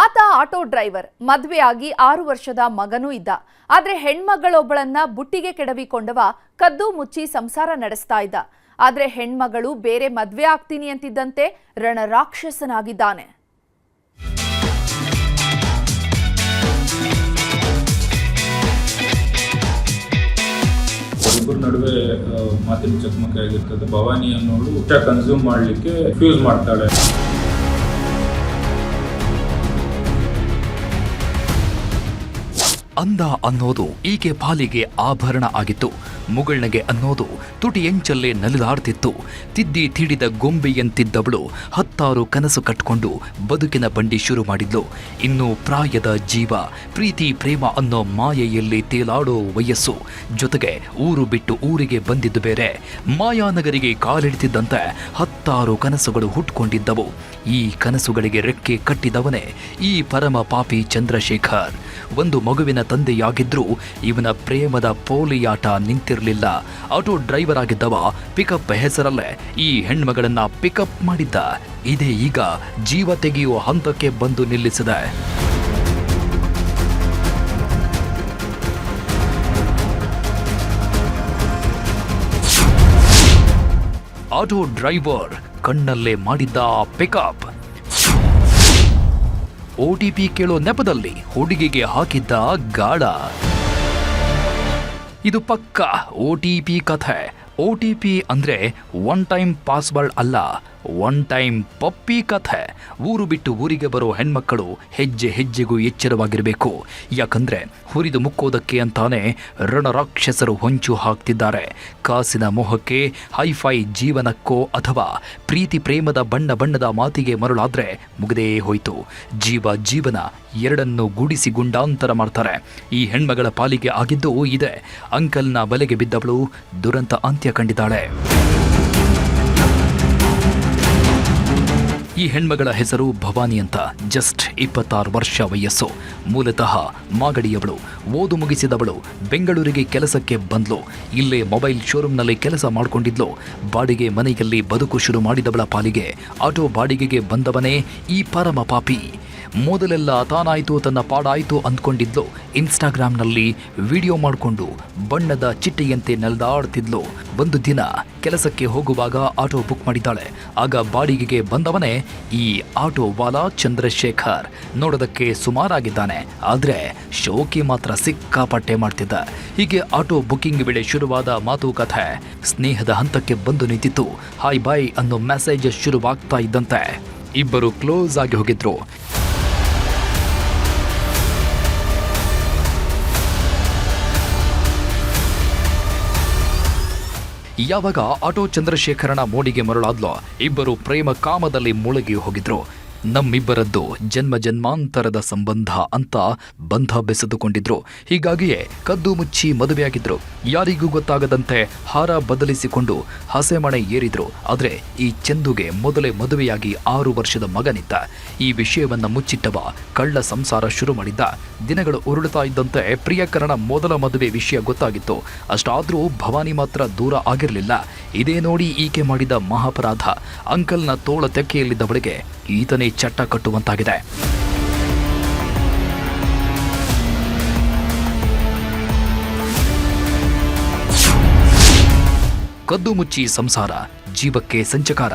ಆತ auto driver, ಮದುವೆಯಾಗಿ 6 ವರ್ಷದ ಮಗನೂ ಇದ್ದ. ಆದ್ರೆ ಹೆಣ್ಮಗಳೊಬ್ಬಳನ್ನ ಬುಟ್ಟಿಗೆ ಕೆಡವಿಕೊಂಡವ ಕದ್ದು ಮುಚ್ಚಿ ಸಂಸಾರ ನಡೆಸ್ತಾ ಇದ್ದ. ಆದ್ರೆ ಹೆಣ್ಮಗಳು ಬೇರೆ ಮದುವೆ ಆಗ್ತೀನಿ ಅಂತಿದ್ದಂತೆ ರಣರಾಕ್ಷಸನಾಗಿದ್ದಾನೆ. ಇಬ್ಬರ ನಡುವೆ ಮಾತಿನ ಚಕಮಕಿ ಆಗಿರ್ತದೆ. ಭವಾನಿ ಅನ್ನೋಳು ಊಟ ಕನ್ಸ್ಯೂಮ್ ಮಾಡಲಿಕ್ಕೆ ರಿಫ್ಯೂಸ್ ಮಾಡ್ತಾಳೆ. ಅಂದ ಅನ್ನೋದು ಈಕೆ ಪಾಲಿಗೆ ಆಭರಣ ಆಗಿತ್ತು. ಮುಗುಳ್ನಗೆ ಅನ್ನೋದು ತುಟಿಯಂಚಲ್ಲೇ ನಲಿದಾಡ್ತಿತ್ತು. ತಿದ್ದಿ ತೀಡಿದ ಗೊಂಬೆಯಂತಿದ್ದವಳು 10 ಕನಸು ಕಟ್ಕೊಂಡು ಬದುಕಿನ ಬಂಡಿ ಶುರು ಮಾಡಿದ್ಲು. ಇನ್ನು ಪ್ರಾಯದ ಜೀವ, ಪ್ರೀತಿ ಪ್ರೇಮ ಅನ್ನೋ ಮಾಯೆಯಲ್ಲಿ ತೇಲಾಡೋ ವಯಸ್ಸು. ಜೊತೆಗೆ ಊರು ಬಿಟ್ಟು ಊರಿಗೆ ಬಂದಿದ್ದು ಬೇರೆ. ಮಾಯಾನಗರಿಗೆ ಕಾಲಿಡ್ತಿದ್ದಂತೆ 10 ಕನಸುಗಳು ಹುಟ್ಕೊಂಡಿದ್ದವು. ಈ ಕನಸುಗಳಿಗೆ ರೆಕ್ಕೆ ಕಟ್ಟಿದವನೇ ಈ ಪರಮ ಪಾಪಿ ಚಂದ್ರಶೇಖರ್. ಒಂದು ಮಗುವಿನ ತಂದೆಯಾಗಿದ್ರೂ ಇವನ ಪ್ರೇಮದ ಪೋಲಿಯಾಟ ನಿಂತಿರಲಿಲ್ಲ. ಆಟೋ ಡ್ರೈವರ್ ಆಗಿದ್ದವ ಪಿಕಪ್ ಹೆಸರಲ್ಲೇ ಈ ಹೆಣ್ಮಗಳನ್ನ ಪಿಕಪ್ ಮಾಡಿದ್ದ. ಇದೇ ಈಗ ಜೀವ ತೆಗೆಯುವ ಹಂತಕ್ಕೆ ಬಂದು ನಿಲ್ಲಿಸಿದೆ. ಆಟೋ ಡ್ರೈವರ್ ಕಣ್ಣಲ್ಲೇ ಮಾಡಿದ್ದ ಪಿಕಪ್. OTP ಕೇಳೋ ನೆಪದಲ್ಲಿ ಹುಡುಗಿಗೆ ಹಾಕಿದ್ದ ಗಾಳ. ಇದು ಪಕ್ಕಾ OTP ಕಥೆ. OTP ಅಂದ್ರೆ ಒನ್ ಟೈಮ್ ಪಾಸ್ವರ್ಡ್ ಅಲ್ಲ, ಒನ್ ಟೈಮ್ ಪಪ್ಪಿ ಕಥೆ. ಊರು ಬಿಟ್ಟು ಊರಿಗೆ ಬರೋ ಹೆಣ್ಮಕ್ಕಳು ಹೆಜ್ಜೆ ಹೆಜ್ಜೆಗೂ ಎಚ್ಚರವಾಗಿರಬೇಕು. ಯಾಕಂದ್ರೆ ಹುರಿದು ಮುಕ್ಕೋದಕ್ಕೆ ಅಂತಾನೆ ರಣರಾಕ್ಷಸರು ಹೊಂಚು ಹಾಕ್ತಿದ್ದಾರೆ. ಕಾಸಿನ ಮೋಹಕ್ಕೆ, ಹೈಫೈ ಜೀವನಕ್ಕೋ ಅಥವಾ ಪ್ರೀತಿ ಪ್ರೇಮದ ಬಣ್ಣ ಬಣ್ಣದ ಮಾತಿಗೆ ಮರುಳಾದ್ರೆ ಮುಗದೇ ಹೋಯ್ತು. ಜೀವನ ಎರಡನ್ನೂ ಗೂಡಿಸಿ ಗುಂಡಾಂತರ ಮಾಡ್ತಾರೆ. ಈ ಹೆಣ್ಮಗಳ ಪಾಲಿಗೆ ಆಗಿದ್ದು ಇದೆ. ಅಂಕಲ್ನ ಬಲೆಗೆ ಬಿದ್ದವಳು ದುರಂತ ಅಂತ್ಯ ಕಂಡಿದ್ದಾಳೆ. ಈ ಹೆಣ್ಮಗಳ ಹೆಸರು ಭವಾನಿ ಅಂತ. ಜಸ್ಟ್ 26 ವರ್ಷ ವಯಸ್ಸು. ಮೂಲತಃ ಮಾಗಡಿಯವಳು. ಓದು ಮುಗಿಸಿದವಳು. ಬೆಂಗಳೂರಿಗೆ ಕೆಲಸಕ್ಕೆ ಬಂದ್ಲು. ಇಲ್ಲೇ ಮೊಬೈಲ್ ಶೋರೂಮ್ನಲ್ಲಿ ಕೆಲಸ ಮಾಡಿಕೊಂಡಿದ್ಲು. ಬಾಡಿಗೆ ಮನೆಯಲ್ಲಿ ಬದುಕು ಶುರು ಮಾಡಿದವಳ ಪಾಲಿಗೆ ಆಟೋ ಬಾಡಿಗೆಗೆ ಬಂದವನೇ ಈ ಪರಮ ಪಾಪಿ. ಮೊದಲೆಲ್ಲ ತಾನಾಯ್ತು ತನ್ನ ಪಾಡಾಯ್ತು ಅಂದ್ಕೊಂಡಿದ್ಲು. ಇನ್ಸ್ಟಾಗ್ರಾಮ್ನಲ್ಲಿ ವಿಡಿಯೋ ಮಾಡಿಕೊಂಡು ಬಣ್ಣದ ಚಿಟ್ಟೆಯಂತೆ ನೆಲದಾಡ್ತಿದ್ಲು. ಒಂದು ದಿನ ಕೆಲಸಕ್ಕೆ ಹೋಗುವಾಗ ಆಟೋ ಬುಕ್ ಮಾಡಿದ್ದಾಳೆ. ಆಗ ಬಾಡಿಗೆಗೆ ಬಂದವನೇ ಈ ಆಟೋ ವಾಲಾ ಚಂದ್ರಶೇಖರ್. ನೋಡೋದಕ್ಕೆ ಸುಮಾರಾಗಿದ್ದಾನೆ, ಆದ್ರೆ ಶೋಕಿ ಮಾತ್ರ ಸಿಕ್ಕಾಪಟ್ಟೆ ಮಾಡ್ತಿದ್ದ. ಹೀಗೆ ಆಟೋ ಬುಕಿಂಗ್ ವೇಳೆ ಶುರುವಾದ ಮಾತುಕತೆ ಸ್ನೇಹದ ಹಂತಕ್ಕೆ ಬಂದು ನಿಂತಿತ್ತು. ಹಾಯ್ ಬಾಯ್ ಅನ್ನೋ ಮೆಸೇಜ್ ಶುರುವಾಗ್ತಾ ಇದ್ದಂತೆ ಇಬ್ಬರು ಕ್ಲೋಸ್ ಆಗಿ ಹೋಗಿದ್ರು. ಯಾವಾಗ ಆಟೋ ಚಂದ್ರಶೇಖರನ ಮೋಡಿಗೆ ಮರಳಾದ್ಲೋ ಇಬ್ಬರು ಪ್ರೇಮ ಕಾಮದಲ್ಲಿ ಮುಳುಗಿ ಹೋಗಿದ್ರು. ನಮ್ಮಿಬ್ಬರದ್ದು ಜನ್ಮ ಜನ್ಮಾಂತರದ ಸಂಬಂಧ ಅಂತ ಬಂಧ ಬೆಸೆದುಕೊಂಡಿದ್ರು. ಹೀಗಾಗಿಯೇ ಕದ್ದು ಮುಚ್ಚಿ ಮದುವೆಯಾಗಿದ್ರು. ಯಾರಿಗೂ ಗೊತ್ತಾಗದಂತೆ ಹಾರ ಬದಲಿಸಿಕೊಂಡು ಹಸೆಮಣೆ ಏರಿದ್ರು. ಆದ್ರೆ ಈ ಚಂದುಗೆ ಮೊದಲೇ ಮದುವೆಯಾಗಿ 6 ವರ್ಷದ ಮಗನಿದ್ದ. ಈ ವಿಷಯವನ್ನ ಮುಚ್ಚಿಟ್ಟವ ಕಳ್ಳ ಸಂಸಾರ ಶುರು ಮಾಡಿದ್ದ. ದಿನಗಳು ಉರುಳುತ್ತಾ ಇದ್ದಂತೆ ಪ್ರಿಯಕರನ ಮೊದಲ ಮದುವೆ ವಿಷಯ ಗೊತ್ತಾಗಿತ್ತು. ಅಷ್ಟಾದ್ರೂ ಭವಾನಿ ಮಾತ್ರ ದೂರ ಆಗಿರಲಿಲ್ಲ. ಇದೇ ನೋಡಿ ಈಕೆ ಮಾಡಿದ ಮಹಾಪರಾಧ. ಅಂಕಲ್ನ ತೋಳ ತೆಕ್ಕೆಯಲ್ಲಿದ್ದವಳಿಗೆ ಈತನೇ ಚಟ್ಟ ಕಟ್ಟುವಂತಾಗಿದೆ. ಕದ್ದು ಮುಚ್ಚಿ ಸಂಸಾರ, ಜೀವಕ್ಕೆ ಸಂಚಕಾರ.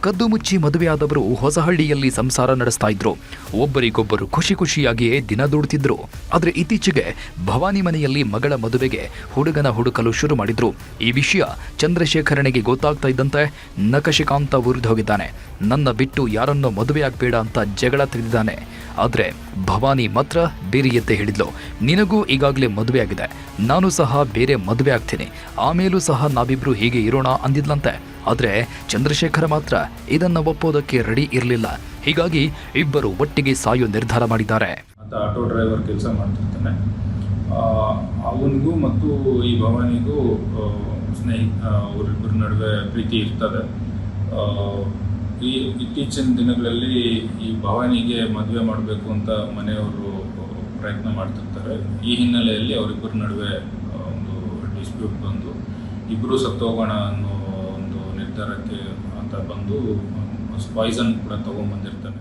ಕದ್ದು ಮುಚ್ಚಿ ಮದುವೆಯಾದವರು ಹೊಸಹಳ್ಳಿಯಲ್ಲಿ ಸಂಸಾರ ನಡೆಸ್ತಾ ಇದ್ರು. ಒಬ್ಬರಿಗೊಬ್ಬರು ಖುಷಿ ಖುಷಿಯಾಗಿಯೇ ದಿನ ದುಡ್ತಿದ್ರು. ಆದ್ರೆ ಇತ್ತೀಚೆಗೆ ಭವಾನಿ ಮನೆಯಲ್ಲಿ ಮಗಳ ಮದುವೆಗೆ ಹುಡುಗನ ಹುಡುಕಲು ಶುರು ಮಾಡಿದ್ರು. ಈ ವಿಷಯ ಚಂದ್ರಶೇಖರನಿಗೆ ಗೊತ್ತಾಗ್ತಾ ಇದ್ದಂತೆ ನಖಶಿಕಾಂತ ಉರಿದು ಹೋಗಿದ್ದಾನೆ. ನನ್ನ ಬಿಟ್ಟು ಯಾರನ್ನೋ ಮದುವೆಯಾಗಬೇಡ ಅಂತ ಜಗಳ ತೆಗೆದಿದ್ದಾನೆ. ಆದ್ರೆ ಭವಾನಿ ಮಾತ್ರ ಬೇರೆಯದ್ದೇ ಹೇಳಿದ್ಲು. ನಿನಗೂ ಈಗಾಗಲೇ ಮದುವೆ ಆಗಿದೆ, ನಾನು ಸಹ ಬೇರೆ ಮದುವೆ ಆಗ್ತೀನಿ, ಆಮೇಲೂ ಸಹ ನಾವಿಬ್ರು ಹೀಗೆ ಇರೋಣ ಅಂದಿದ್ಲಂತೆ. ಆದ್ರೆ ಚಂದ್ರಶೇಖರ ಮಾತ್ರ ಇದನ್ನ ಒಪ್ಪೋದಕ್ಕೆ ರೆಡಿ ಇರಲಿಲ್ಲ. ಹೀಗಾಗಿ ಇಬ್ಬರು ಒಟ್ಟಿಗೆ ಸಾಯೋ ನಿರ್ಧಾರ ಮಾಡಿದ್ದಾರೆ. ಆಟೋ ಡ್ರೈವರ್ ಕೆಲಸ ಮಾಡ್ತಿರ್ತಾನೆ. ಅವನಿಗೂ ಮತ್ತು ಈ ಭವಾನಿಗೂ ಅವರಿಬ್ಬರ ನಡುವೆ ಪ್ರೀತಿ ಇರ್ತದೆ. ಈ ಇತ್ತೀಚಿನ ದಿನಗಳಲ್ಲಿ ಈ ಭವಾನಿಗೆ ಮದುವೆ ಮಾಡಬೇಕು ಅಂತ ಮನೆಯವರು ಪ್ರಯತ್ನ ಮಾಡ್ತಿರ್ತಾರೆ. ಈ ಹಿನ್ನೆಲೆಯಲ್ಲಿ ಅವರಿಬ್ಬರ ನಡುವೆ ಒಂದು ಡಿಸ್ಪ್ಯೂಟ್ ಬಂದು ಇಬ್ಬರು ಸತ್ತೋಗೋಣ ಅನ್ನೋ ಒಂದು ನಿರ್ಧಾರಕ್ಕೆ ಅಂತ ಬಂದು ಪಾಯ್ಸನ್ ಕೂಡ ತಗೊಂಡ್ಬಂದಿರ್ತಾನೆ.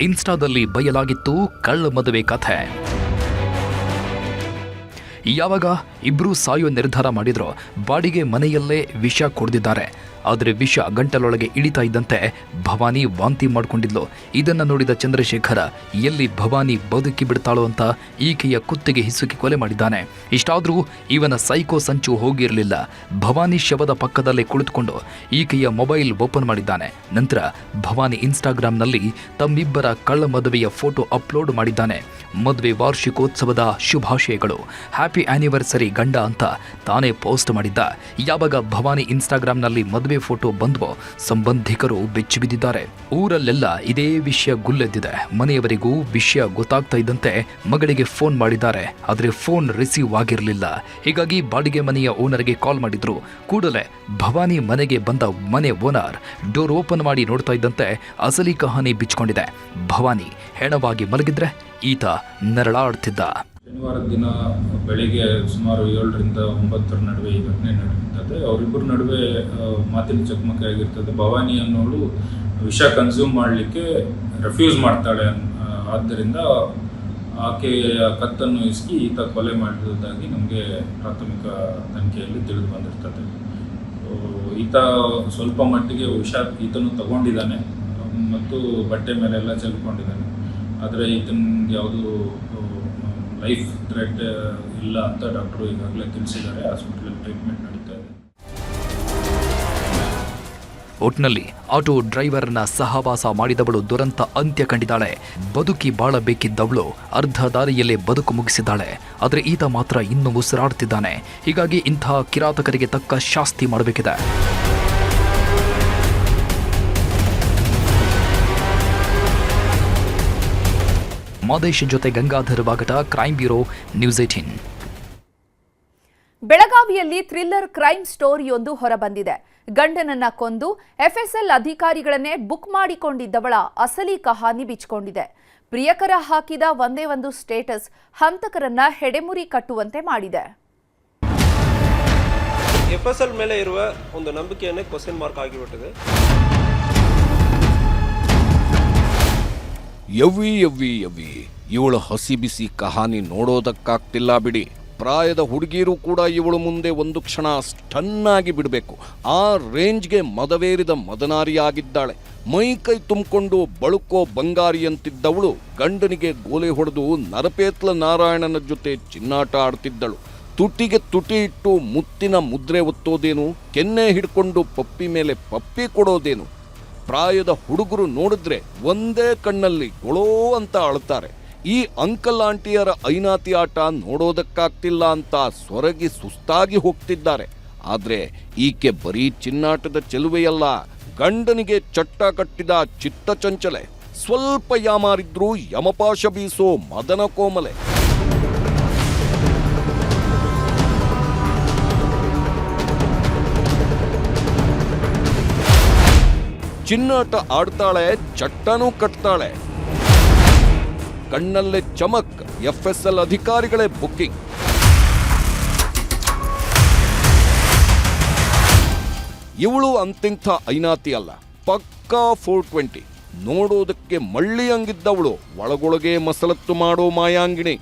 ಇನ್ಸ್ಟಾದಲ್ಲಿ ಬಯಲಾಗಿತ್ತು ಕಳ್ಳ ಮದುವೆ ಕಥೆ. ಯಾವಾಗ ಇಬ್ರು ಸಾಯೋ ನಿರ್ಧಾರ ಮಾಡಿದ್ರು, ಬಾಡಿಗೆ ಮನೆಯಲ್ಲೇ ವಿಷ ಕುಡಿದಿದ್ದಾರೆ. ಆದರೆ ವಿಷ ಗಂಟಲೊಳಗೆ ಇಳಿತಾ ಇದ್ದಂತೆ ಭವಾನಿ ವಾಂತಿ ಮಾಡಿಕೊಂಡಿದ್ಲು. ಇದನ್ನು ನೋಡಿದ ಚಂದ್ರಶೇಖರ ಎಲ್ಲಿ ಭವಾನಿ ಬದುಕಿ ಬಿಡ್ತಾಳೋ ಅಂತ ಈಕೆಯ ಕುತ್ತಿಗೆ ಹಿಸುಕಿ ಕೊಲೆ ಮಾಡಿದ್ದಾನೆ. ಇಷ್ಟಾದರೂ ಇವನ ಸೈಕೋ ಸಂಚು ಹೋಗಿರಲಿಲ್ಲ. ಭವಾನಿ ಶವದ ಪಕ್ಕದಲ್ಲೇ ಕುಳಿತುಕೊಂಡು ಈಕೆಯ ಮೊಬೈಲ್ ಓಪನ್ ಮಾಡಿದ್ದಾನೆ. ನಂತರ ಭವಾನಿ ಇನ್ಸ್ಟಾಗ್ರಾಂನಲ್ಲಿ ತಮ್ಮಿಬ್ಬರ ಕಳ್ಳ ಮದುವೆಯ ಫೋಟೋ ಅಪ್ಲೋಡ್ ಮಾಡಿದ್ದಾನೆ. ಮದುವೆ ವಾರ್ಷಿಕೋತ್ಸವದ ಶುಭಾಶಯಗಳು, ಹ್ಯಾಪಿ ಆನಿವರ್ಸರಿ ಗಂಡ ಅಂತ ತಾನೇ ಪೋಸ್ಟ್ ಮಾಡಿದ್ದ. ಯಾವಾಗ ಭವಾನಿ ಇನ್ಸ್ಟಾಗ್ರಾಂನಲ್ಲಿ ಮದುವೆ ಫೋಟೋ ಬಂದ್ವೋ ಸಂಬಂಧಿಕರು ಬೆಚ್ಚಿಬಿದ್ದಿದ್ದಾರೆ. ಊರಲ್ಲೆಲ್ಲ ಇದೇ ವಿಷಯ ಗುಲ್ಲೆದ್ದಿದೆ. ಮನೆಯವರಿಗೂ ವಿಷಯ ಗೊತ್ತಾಗ್ತಾ ಇದ್ದಂತೆ ಮಗಳಿಗೆ ಫೋನ್ ಮಾಡಿದ್ದಾರೆ. ಆದರೆ ಫೋನ್ ರಿಸೀವ್ ಆಗಿರಲಿಲ್ಲ. ಹೀಗಾಗಿ ಬಾಡಿಗೆ ಮನೆಯ ಓನರ್ಗೆ ಕಾಲ್ ಮಾಡಿದ್ರು. ಕೂಡಲೇ ಭವಾನಿ ಮನೆಗೆ ಬಂದ ಮನೆ ಓನರ್ ಡೋರ್ ಓಪನ್ ಮಾಡಿ ನೋಡ್ತಾ ಇದ್ದಂತೆ ಅಸಲಿ ಕಹಾನಿ ಬಿಚ್ಕೊಂಡಿದೆ. ಭವಾನಿ ಹೆಣವಾಗಿ ಮಲಗಿದ್ರೆ ಈತ ನರಳಾಡ್ತಿದ್ದ. ಶನಿವಾರದ ದಿನ ಬೆಳಿಗ್ಗೆ ಸುಮಾರು 7ರಿಂದ 9 ನಡುವೆ ಈ ಘಟನೆ ನಡೆಯುತ್ತದೆ. ಅವರಿಬ್ಬರ ನಡುವೆ ಮಾತಿನ ಚಕಮಕಿ ಆಗಿರ್ತದೆ. ಭವಾನಿ ಅನ್ನೋಳು ವಿಷ ಕನ್ಸ್ಯೂಮ್ ಮಾಡಲಿಕ್ಕೆ ರೆಫ್ಯೂಸ್ ಮಾಡ್ತಾಳೆ. ಆದ್ದರಿಂದ ಆಕೆಯ ಕತ್ತನ್ನು ಇಸ್ಕಿ ಈತ ಕೊಲೆ ಮಾಡಿರುವುದಾಗಿ ನಮಗೆ ಪ್ರಾಥಮಿಕ ತನಿಖೆಯಲ್ಲಿ ತಿಳಿದು ಬಂದಿರ್ತದೆ. ಈತ ಸ್ವಲ್ಪ ಮಟ್ಟಿಗೆ ವಿಷ ಈತನು ತಗೊಂಡಿದ್ದಾನೆ ಮತ್ತು ಬಟ್ಟೆ ಮೇಲೆಲ್ಲ ಚೆಲ್ಕೊಂಡಿದ್ದಾನೆ. ಆದರೆ ಈತನಿಗೆ ಯಾವುದು ಲೈಫ್ ಥ್ರೆಟ್ ಇಲ್ಲ ಅಂತ ಡಾಕ್ಟರು ಈಗಾಗಲೇ ತಿಳಿಸಿದ್ದಾರೆ. ಹಾಸ್ಪಿಟಲಲ್ಲಿ ಟ್ರೀಟ್ಮೆಂಟ್ ನಡೀತಾ ಇದೆ. ಒಟ್ನಲ್ಲಿ ಆಟೋ ಡ್ರೈವರ್ನ ಸಹವಾಸ ಮಾಡಿದವಳು ದುರಂತ ಅಂತ್ಯ ಕಂಡಿದ್ದಾಳೆ. ಬದುಕಿ ಬಾಳಬೇಕಿದ್ದವಳು ಅರ್ಧ ದಾರಿಯಲ್ಲೇ ಬದುಕು ಮುಗಿಸಿದ್ದಾಳೆ. ಆದರೆ ಈತ ಮಾತ್ರ ಇನ್ನೂ ಉಸಿರಾಡ್ತಿದ್ದಾನೆ. ಹೀಗಾಗಿ ಇಂಥ ಕಿರಾತಕರಿಗೆ ತಕ್ಕ ಶಾಸ್ತಿ ಮಾಡಬೇಕಿದೆ. ಮಾದೇಶ್ ಜೊತೆ ಗಂಗಾಧರ್ ವಾಗಟ, ಕ್ರೈಮ್ ಬ್ಯೂರೋ, ನ್ಯೂಸ್ 18. ಬೆಳಗಾವಿಯಲ್ಲಿ ಥ್ರಿಲ್ಲರ್ ಕ್ರೈಮ್ ಸ್ಟೋರಿಯೊಂದು ಹೊರಬಂದಿದೆ. ಗಂಡನನ್ನ ಕೊಂದು ಎಫ್ಎಸ್ಎಲ್ ಅಧಿಕಾರಿಗಳನ್ನೇ ಬುಕ್ ಮಾಡಿಕೊಂಡಿದ್ದವಳ ಅಸಲಿ ಕಹಾನಿ ಬಿಚ್ಕೊಂಡಿದೆ. ಪ್ರಿಯಕರ ಹಾಕಿದ ಒಂದೇ ಒಂದು ಸ್ಟೇಟಸ್ ಹಂತಕರನ್ನ ಹೆಡೆಮುರಿ ಕಟ್ಟುವಂತೆ ಮಾಡಿದೆ. ಎಫ್ಎಸ್ಎಲ್ ಮೇಲೆ ಇರುವ ಒಂದು ನಂಬಿಕೆಯನ್ನೇ ಕ್ವೆಶ್ಚನ್ ಮಾರ್ಕ್ ಆಗಿಬಿಟ್ಟಿದೆ. ಯವ್ವಿ ಇವಳ ಹಸಿ ಬಿಸಿ ಕಹಾನಿ ನೋಡೋದಕ್ಕಾಗ್ತಿಲ್ಲ ಬಿಡಿ. ಪ್ರಾಯದ ಹುಡುಗಿಯರು ಕೂಡ ಇವಳು ಮುಂದೆ ಒಂದು ಕ್ಷಣ ಸ್ಟನ್ನಾಗಿ ಬಿಡಬೇಕು. ಆ ರೇಂಜ್ಗೆ ಮದವೇರಿದ ಮದನಾರಿಯಾಗಿದ್ದಾಳೆ. ಮೈ ಕೈ ತುಂಬಿಕೊಂಡು ಬಳುಕೋ ಬಂಗಾರಿಯಂತಿದ್ದವಳು ಗಂಡನಿಗೆ ಗೋಲೆ ಹೊಡೆದು ನರಪೇತ್ಲ ನಾರಾಯಣನ ಜೊತೆ ಚಿನ್ನಾಟ ಆಡ್ತಿದ್ದಳು. ತುಟಿಗೆ ತುಟಿ ಇಟ್ಟು ಮುತ್ತಿನ ಮುದ್ರೆ ಒತ್ತೋದೇನು, ಕೆನ್ನೆ ಹಿಡ್ಕೊಂಡು ಪಪ್ಪಿ ಮೇಲೆ ಪಪ್ಪಿ ಕೊಡೋದೇನು. ಪ್ರಾಯದ ಹುಡುಗರು ನೋಡಿದ್ರೆ ಒಂದೇ ಕಣ್ಣಲ್ಲಿ ಗೊಳೋ ಅಂತ ಅಳ್ತಾರೆ. ಈ ಅಂಕಲ್ ಆಂಟಿಯರ ಐನಾತಿ ಆಟ ನೋಡೋದಕ್ಕಾಗ್ತಿಲ್ಲ ಅಂತ ಸೊರಗಿ ಸುಸ್ತಾಗಿ ಹೋಗ್ತಿದ್ದಾರೆ. ಆದ್ರೆ ಈಕೆ ಬರೀ ಚಿನ್ನಾಟದ ಚೆಲುವೆಯಲ್ಲ, ಗಂಡನಿಗೆ ಚಟ್ಟ ಕಟ್ಟಿದ ಚಿತ್ತ ಚಂಚಲೆ. ಸ್ವಲ್ಪ ಯಾಮಾರಿದ್ರೂ ಯಮಪಾಶ ಬೀಸೋ ಮದನ ಕೋಮಲೆ. ಚಿನ್ನಾಟ ಆಡ್ತಾಳೆ, ಚಟ್ಟನೂ ಕಟ್ತಾಳೆ. ಕಣ್ಣಲ್ಲೇ ಚಮಕ್, ಎಫ್ಎಸ್ಎಲ್ ಅಧಿಕಾರಿಗಳೇ ಬುಕ್ಕಿಂಗ್. ಇವಳು ಅಂತಿಂಥ ಐನಾತಿ ಅಲ್ಲ, ಪಕ್ಕಾ 420. ನೋಡೋದಕ್ಕೆ ಮಳ್ಳಿಯಂಗಿದ್ದವಳು, ಒಳಗೊಳಗೆ ಮಸಲತ್ತು ಮಾಡೋ ಮಾಯಾಂಗಿಣಿ.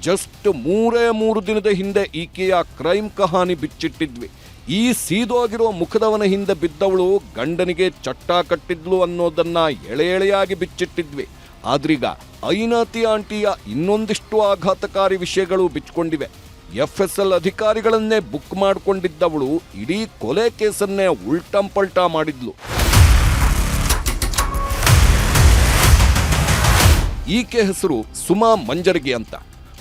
ಜಸ್ಟ್ 3 ದಿನದ ಹಿಂದೆ ಈಕೆಯ ಕ್ರೈಮ್ ಕಹಾನಿ ಬಿಚ್ಚಿಟ್ಟಿದ್ವಿ. ಈ ಸೀದೋಗಿರೋ ಮುಖದವನ ಹಿಂದೆ ಬಿದ್ದವಳು ಗಂಡನಿಗೆ ಚಟ್ಟ ಕಟ್ಟಿದ್ಲು ಅನ್ನೋದನ್ನ ಎಳೆಯಾಗಿ ಬಿಚ್ಚಿಟ್ಟಿದ್ವಿ. ಆದ್ರೀಗ ಐನಾತಿ ಆಂಟಿಯ ಇನ್ನೊಂದಿಷ್ಟು ಆಘಾತಕಾರಿ ವಿಷಯಗಳು ಬಿಚ್ಕೊಂಡಿವೆ. ಎಫ್ಎಸ್ಎಲ್ ಅಧಿಕಾರಿಗಳನ್ನೇ ಬುಕ್ ಮಾಡಿಕೊಂಡಿದ್ದವಳು ಇಡೀ ಕೊಲೆ ಕೇಸನ್ನೇ ಉಲ್ಟಂಪಲ್ಟಾ ಮಾಡಿದ್ಲು. ಈಕೆ ಹೆಸರು ಸುಮಾ ಮಂಜರಗಿ ಅಂತ.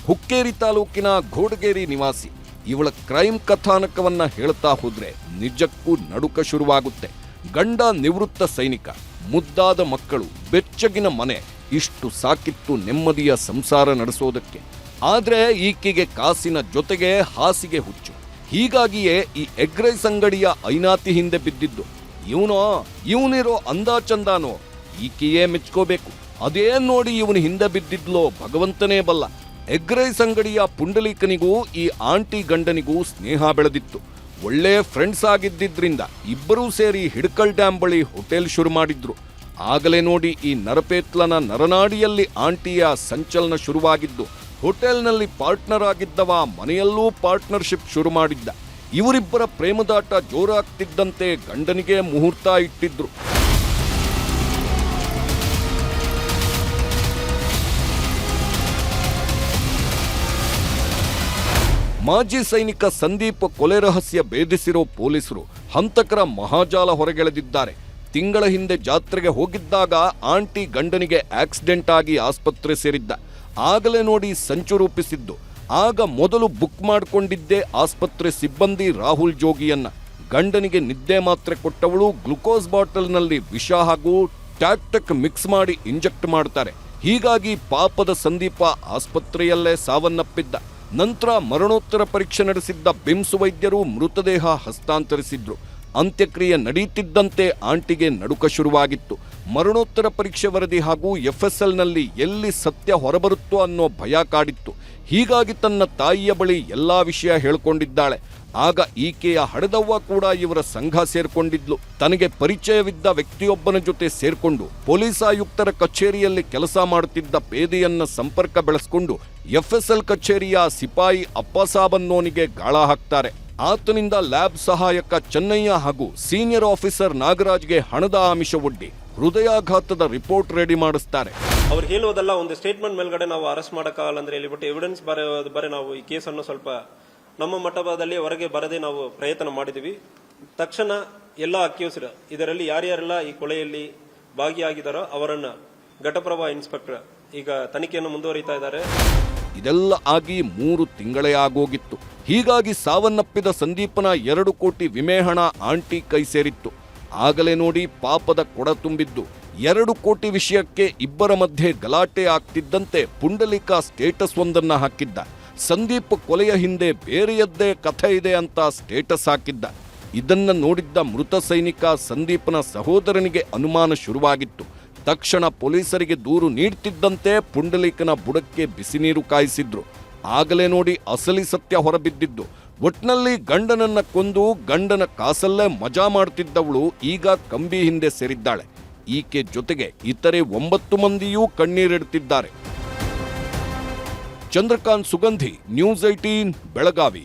ಹುಕ್ಕೇರಿ ತಾಲೂಕಿನ ಘೋಡಗೇರಿ ನಿವಾಸಿ. ಇವಳ ಕ್ರೈಮ್ ಕಥಾನಕವನ್ನ ಹೇಳ್ತಾ ಹೋದ್ರೆ ನಿಜಕ್ಕೂ ನಡುಕ ಶುರುವಾಗುತ್ತೆ. ಗಂಡ ನಿವೃತ್ತ ಸೈನಿಕ, ಮುದ್ದಾದ ಮಕ್ಕಳು, ಬೆಚ್ಚಗಿನ ಮನೆ, ಇಷ್ಟು ಸಾಕಿತ್ತು ನೆಮ್ಮದಿಯ ಸಂಸಾರ ನಡೆಸೋದಕ್ಕೆ. ಆದ್ರೆ ಈಕೆಗೆ ಕಾಸಿನ ಜೊತೆಗೆ ಹಾಸಿಗೆ ಹುಚ್ಚು. ಹೀಗಾಗಿಯೇ ಈ ಎಗ್ ರೈಸ್ ಅಂಗಡಿಯ ಐನಾತಿ ಹಿಂದೆ ಬಿದ್ದಿದ್ದು. ಇವನಿರೋ ಅಂದಾಚಂದಾನೋ ಈಕೆಯೇ ಮೆಚ್ಕೋಬೇಕು. ಅದೇನ್ ನೋಡಿ ಇವನು ಹಿಂದೆ ಬಿದ್ದಿದ್ಲೋ ಭಗವಂತನೇ ಬಲ್ಲ. ಎಗ್ ರೈಸ್ ಅಂಗಡಿಯ ಪುಂಡಲೀಕನಿಗೂ ಈ ಆಂಟಿ ಗಂಡನಿಗೂ ಸ್ನೇಹ ಬೆಳೆದಿತ್ತು. ಒಳ್ಳೆ ಫ್ರೆಂಡ್ಸ್ ಆಗಿದ್ದಿದ್ರಿಂದ ಇಬ್ಬರೂ ಸೇರಿ ಹಿಡ್ಕಲ್ ಡ್ಯಾಂ ಬಳಿ ಹೋಟೆಲ್ ಶುರು ಮಾಡಿದ್ರು. ಆಗಲೇ ನೋಡಿ ಈ ನರಪೇತ್ಲನ ನರನಾಡಿಯಲ್ಲಿ ಆಂಟಿಯ ಸಂಚಲನ ಶುರುವಾಗಿದ್ದು. ಹೋಟೆಲ್ನಲ್ಲಿ ಪಾರ್ಟ್ನರ್ ಆಗಿದ್ದವ ಮನೆಯಲ್ಲೂ ಪಾರ್ಟ್ನರ್ಶಿಪ್ ಶುರು ಮಾಡಿದ್ದ. ಇವರಿಬ್ಬರ ಪ್ರೇಮದಾಟ ಜೋರಾಗ್ತಿದ್ದಂತೆ ಗಂಡನಿಗೆ ಮುಹೂರ್ತ ಇಟ್ಟಿದ್ರು. ಮಾಜಿ ಸೈನಿಕ ಸಂದೀಪ್ ಕೊಲೆ ರಹಸ್ಯ ಭೇದಿಸಿರೋ ಪೊಲೀಸರು ಹಂತಕರ ಮಹಾಜಾಲ ಹೊರಗೆಳೆದಿದ್ದಾರೆ. ತಿಂಗಳ ಹಿಂದೆ ಜಾತ್ರೆಗೆ ಹೋಗಿದ್ದಾಗ ಆಂಟಿ ಗಂಡನಿಗೆ ಆಕ್ಸಿಡೆಂಟ್ ಆಗಿ ಆಸ್ಪತ್ರೆ ಸೇರಿದ್ದ. ಆಗಲೇ ನೋಡಿ ಸಂಚು ರೂಪಿಸಿದ್ದು. ಆಗ ಮೊದಲು ಬುಕ್ ಮಾಡಿಕೊಂಡಿದ್ದೇ ಆಸ್ಪತ್ರೆ ಸಿಬ್ಬಂದಿ ರಾಹುಲ್ ಜೋಗಿಯನ್ನ. ಗಂಡನಿಗೆ ನಿದ್ದೆ ಮಾತ್ರೆ ಕೊಟ್ಟವಳು ಗ್ಲುಕೋಸ್ ಬಾಟಲ್ನಲ್ಲಿ ವಿಷ ಹಾಗೂ ಟ್ಯಾಕ್ಟಕ್ ಮಿಕ್ಸ್ ಮಾಡಿ ಇಂಜೆಕ್ಟ್ ಮಾಡ್ತಾರೆ. ಹೀಗಾಗಿ ಪಾಪದ ಸಂದೀಪ ಆಸ್ಪತ್ರೆಯಲ್ಲೇ ಸಾವನ್ನಪ್ಪಿದ್ದ. ನಂತರ ಮರಣೋತ್ತರ ಪರೀಕ್ಷೆ ನಡೆಸಿದ್ದ ಬಿಮ್ಸ್ ವೈದ್ಯರು ಮೃತದೇಹ ಹಸ್ತಾಂತರಿಸಿದ್ರು. ಅಂತ್ಯಕ್ರಿಯೆ ನಡೆಯುತ್ತಿದ್ದಂತೆ ಆಂಟಿಗೆ ನಡುಕ ಶುರುವಾಗಿತ್ತು. ಮರಣೋತ್ತರ ಪರೀಕ್ಷೆ ವರದಿ ಹಾಗೂ FSLನಲ್ಲಿ ಎಲ್ಲಿ ಸತ್ಯ ಹೊರಬರುತ್ತೋ ಅನ್ನೋ ಭಯ ಕಾಡಿತ್ತು. ಹೀಗಾಗಿ ತನ್ನ ತಾಯಿಯ ಬಳಿ ಎಲ್ಲಾ ವಿಷಯ ಹೇಳ್ಕೊಂಡಿದ್ದಾಳೆ. ಆಗ ಈಕೆಯ ಹಡೆದವ್ವ ಕೂಡ ಇವರ ಸಂಘ ಸೇರ್ಕೊಂಡಿದ್ಲು. ತನಗೆ ಪರಿಚಯವಿದ್ದ ವ್ಯಕ್ತಿಯೊಬ್ಬನ ಜೊತೆ ಸೇರ್ಕೊಂಡು ಪೊಲೀಸ್ ಆಯುಕ್ತರ ಕಚೇರಿಯಲ್ಲಿ ಕೆಲಸ ಮಾಡುತ್ತಿದ್ದ ಪೇದೆಯನ್ನ ಸಂಪರ್ಕ ಬೆಳೆಸಿಕೊಂಡು FSL ಕಚೇರಿಯ ಸಿಪಾಯಿ ಅಪ್ಪಸಾಬನ್ನೋನಿಗೆ ಗಾಳ ಹಾಕ್ತಾರೆ. ಆತನಿಂದ ಲ್ಯಾಬ್ ಸಹಾಯಕ ಚೆನ್ನಯ್ಯ ಹಾಗೂ ಸೀನಿಯರ್ ಆಫೀಸರ್ ನಾಗರಾಜ್ಗೆ ಹಣದ ಆಮಿಷ ಒಡ್ಡಿ ಹೃದಯಾಘಾತದ ರಿಪೋರ್ಟ್ ರೆಡಿ ಮಾಡಿಸ್ತಾರೆ. ಅವ್ರು ಹೇಳುವುದಲ್ಲ, ಒಂದು ಸ್ಟೇಟ್ಮೆಂಟ್ ಮೇಲ್ಗಡೆ ನಾವು ಅರೆಸ್ಟ್ ಮಾಡೋಕ್ಕಾಗಲ್ಲ ಅಂದ್ರೆ ಹೇಳಿಬಿಟ್ಟು ಎವಿಡೆನ್ಸ್ ಬರೆ ನಾವು ಈ ಕೇಸನ್ನು ಸ್ವಲ್ಪ ನಮ್ಮ ಮಟ್ಟದಲ್ಲಿ ಹೊರಗೆ ಬರದೆ ನಾವು ಪ್ರಯತ್ನ ಮಾಡಿದ್ವಿ. ತಕ್ಷಣ ಎಲ್ಲ ಅಕ್ಯೂಸ್ಡ್ ಇದರಲ್ಲಿ ಯಾರ್ಯಾರೆಲ್ಲ ಈ ಕೊಲೆಯಲ್ಲಿ ಭಾಗಿಯಾಗಿದ್ದಾರೋ ಅವರನ್ನ ಘಟಪ್ರಭಾ ಇನ್ಸ್ಪೆಕ್ಟರ್ ಈಗ ತನಿಖೆಯನ್ನು ಮುಂದುವರಿತಾ ಇದ್ದಾರೆ. ಇದೆಲ್ಲ ಆಗಿ 3 ತಿಂಗಳೇ ಆಗೋಗಿತ್ತು. ಹೀಗಾಗಿ ಸಾವನ್ನಪ್ಪಿದ ಸಂದೀಪನ 2 ಕೋಟಿ ವಿಮೆ ಹಣ ಆಂಟಿ ಕೈ ಸೇರಿತ್ತು. ಆಗಲೇ ನೋಡಿ ಪಾಪದ ಕೊಡ ತುಂಬಿದ್ದು. 2 ಕೋಟಿ ವಿಷಯಕ್ಕೆ ಇಬ್ಬರ ಮಧ್ಯೆ ಗಲಾಟೆ ಆಗ್ತಿದ್ದಂತೆ ಪುಂಡಲಿಕ ಸ್ಟೇಟಸ್ ಒಂದನ್ನ ಹಾಕಿದ್ದ. ಸಂದೀಪ್ ಕೊಲೆಯ ಹಿಂದೆ ಬೇರೆಯದ್ದೇ ಕಥೆ ಇದೆ ಅಂತ ಸ್ಟೇಟಸ್ ಹಾಕಿದ್ದ. ಇದನ್ನ ನೋಡಿದ್ದ ಮೃತ ಸೈನಿಕ ಸಂದೀಪನ ಸಹೋದರನಿಗೆ ಅನುಮಾನ ಶುರುವಾಗಿತ್ತು. ತಕ್ಷಣ ಪೊಲೀಸರಿಗೆ ದೂರು ನೀಡ್ತಿದ್ದಂತೆ ಪುಂಡಲೀಕನ ಬುಡಕ್ಕೆ ಬಿಸಿ ನೀರು ಕಾಯಿಸಿದ್ರು. ಆಗಲೇ ನೋಡಿ ಅಸಲಿ ಸತ್ಯ ಹೊರಬಿದ್ದಿದ್ದು. ಒಟ್ನಲ್ಲಿ ಗಂಡನನ್ನ ಕೊಂದು ಗಂಡನ ಕಾಸಲ್ಲೇ ಮಜಾ ಮಾಡ್ತಿದ್ದವಳು ಈಗ ಕಂಬಿ ಹಿಂದೆ ಸೇರಿದ್ದಾಳೆ. ಈಕೆ ಜೊತೆಗೆ ಇತರೆ 9 ಮಂದಿಯೂ ಕಣ್ಣೀರಿಡ್ತಿದ್ದಾರೆ. ಚಂದ್ರಕಾಂತ್ ಸುಗಂಧಿ, ನ್ಯೂಸ್ 18 ಬೆಳಗಾವಿ.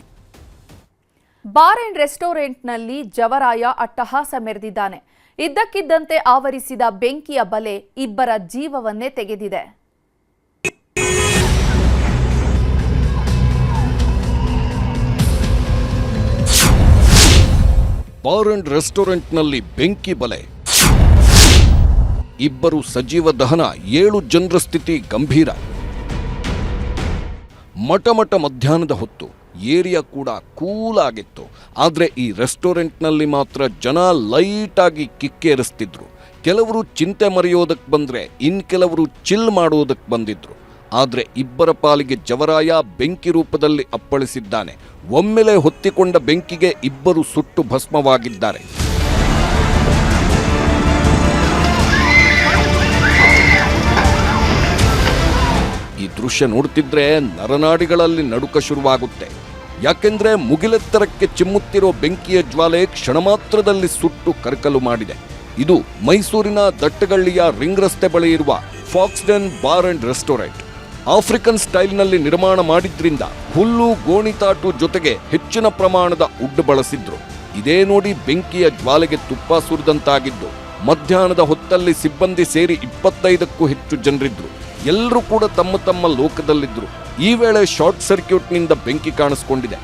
ಬಾರ್ ಅಂಡ್ ರೆಸ್ಟೋರೆಂಟ್ನಲ್ಲಿ ಜವರಾಯ ಅಟ್ಟಹಾಸ ಮೆರೆದಿದ್ದಾನೆ. ಇದ್ದಕ್ಕಿದ್ದಂತೆ ಆವರಿಸಿದ ಬೆಂಕಿಯ ಬಲೆ ಇಬ್ಬರ ಜೀವವನ್ನೇ ತೆಗೆದಿದೆ. ಬಾರ್ ಅಂಡ್ ರೆಸ್ಟೋರೆಂಟ್ನಲ್ಲಿ ಬೆಂಕಿ ಬಲೆ, ಇಬ್ಬರು ಸಜೀವ ದಹನ, 7 ಜನರ ಸ್ಥಿತಿ ಗಂಭೀರ. ಮಟಮಟ ಮಧ್ಯಾಹ್ನದ ಹೊತ್ತು ಏರಿಯಾ ಕೂಡ ಕೂಲ್ ಆಗಿತ್ತು. ಆದರೆ ಈ ರೆಸ್ಟೋರೆಂಟ್ನಲ್ಲಿ ಮಾತ್ರ ಜನ ಲೈಟ್ ಆಗಿ ಕಿಕ್ಕೇರಿಸ್ತಿದ್ರು. ಕೆಲವರು ಚಿಂತೆ ಮರೆಯೋದಕ್ಕೆ ಬಂದ್ರೆ ಕೆಲವರು ಚಿಲ್ ಮಾಡೋದಕ್ಕೆ ಬಂದಿದ್ರು. ಆದರೆ ಇಬ್ಬರ ಪಾಲಿಗೆ ಜವರಾಯ ಬೆಂಕಿ ರೂಪದಲ್ಲಿ ಅಪ್ಪಳಿಸಿದ್ದಾನೆ. ಒಮ್ಮೆಲೆ ಹೊತ್ತಿಕೊಂಡ ಬೆಂಕಿಗೆ ಇಬ್ಬರು ಸುಟ್ಟು ಭಸ್ಮವಾಗಿದ್ದಾರೆ. ಈ ದೃಶ್ಯ ನೋಡ್ತಿದ್ರೆ ನರನಾಡಿಗಳಲ್ಲಿ ನಡುಕ ಶುರುವಾಗುತ್ತೆ. ಯಾಕೆಂದ್ರೆ ಮುಗಿಲೆತ್ತರಕ್ಕೆ ಚಿಮ್ಮುತ್ತಿರೋ ಬೆಂಕಿಯ ಜ್ವಾಲೆ ಕ್ಷಣ ಮಾತ್ರದಲ್ಲಿ ಸುಟ್ಟು ಕರಕಲು ಮಾಡಿದೆ. ಇದು ಮೈಸೂರಿನ ದಟ್ಟಗಳ್ಳಿಯ ರಿಂಗ್ ರಸ್ತೆ ಬಳಿ ಇರುವ ಫಾಕ್ಸ್ಡನ್ ಬಾರ್ ಅಂಡ್ ರೆಸ್ಟೋರೆಂಟ್. ಆಫ್ರಿಕನ್ ಸ್ಟೈಲ್ನಲ್ಲಿ ನಿರ್ಮಾಣ ಮಾಡಿದ್ರಿಂದ ಹುಲ್ಲು ಗೋಣಿತಾಟು ಜೊತೆಗೆ ಹೆಚ್ಚಿನ ಪ್ರಮಾಣದ ಉಡ್ ಬಳಸಿದ್ರು. ಇದೇ ನೋಡಿ ಬೆಂಕಿಯ ಜ್ವಾಲೆಗೆ ತುಪ್ಪ ಸುರಿದಂತಾಗಿದ್ದು. ಮಧ್ಯಾಹ್ನದ ಹೊತ್ತಲ್ಲಿ ಸಿಬ್ಬಂದಿ ಸೇರಿ 25ಕ್ಕೂ ಹೆಚ್ಚು ಜನರಿದ್ರು. ಎಲ್ಲರೂ ಕೂಡ ತಮ್ಮ ತಮ್ಮ ಲೋಕದಲ್ಲಿದ್ರು. ಈ ವೇಳೆ ಶಾರ್ಟ್ ಸರ್ಕ್ಯೂಟ್ನಿಂದ ಬೆಂಕಿ ಕಾಣಿಸಿಕೊಂಡಿದೆ.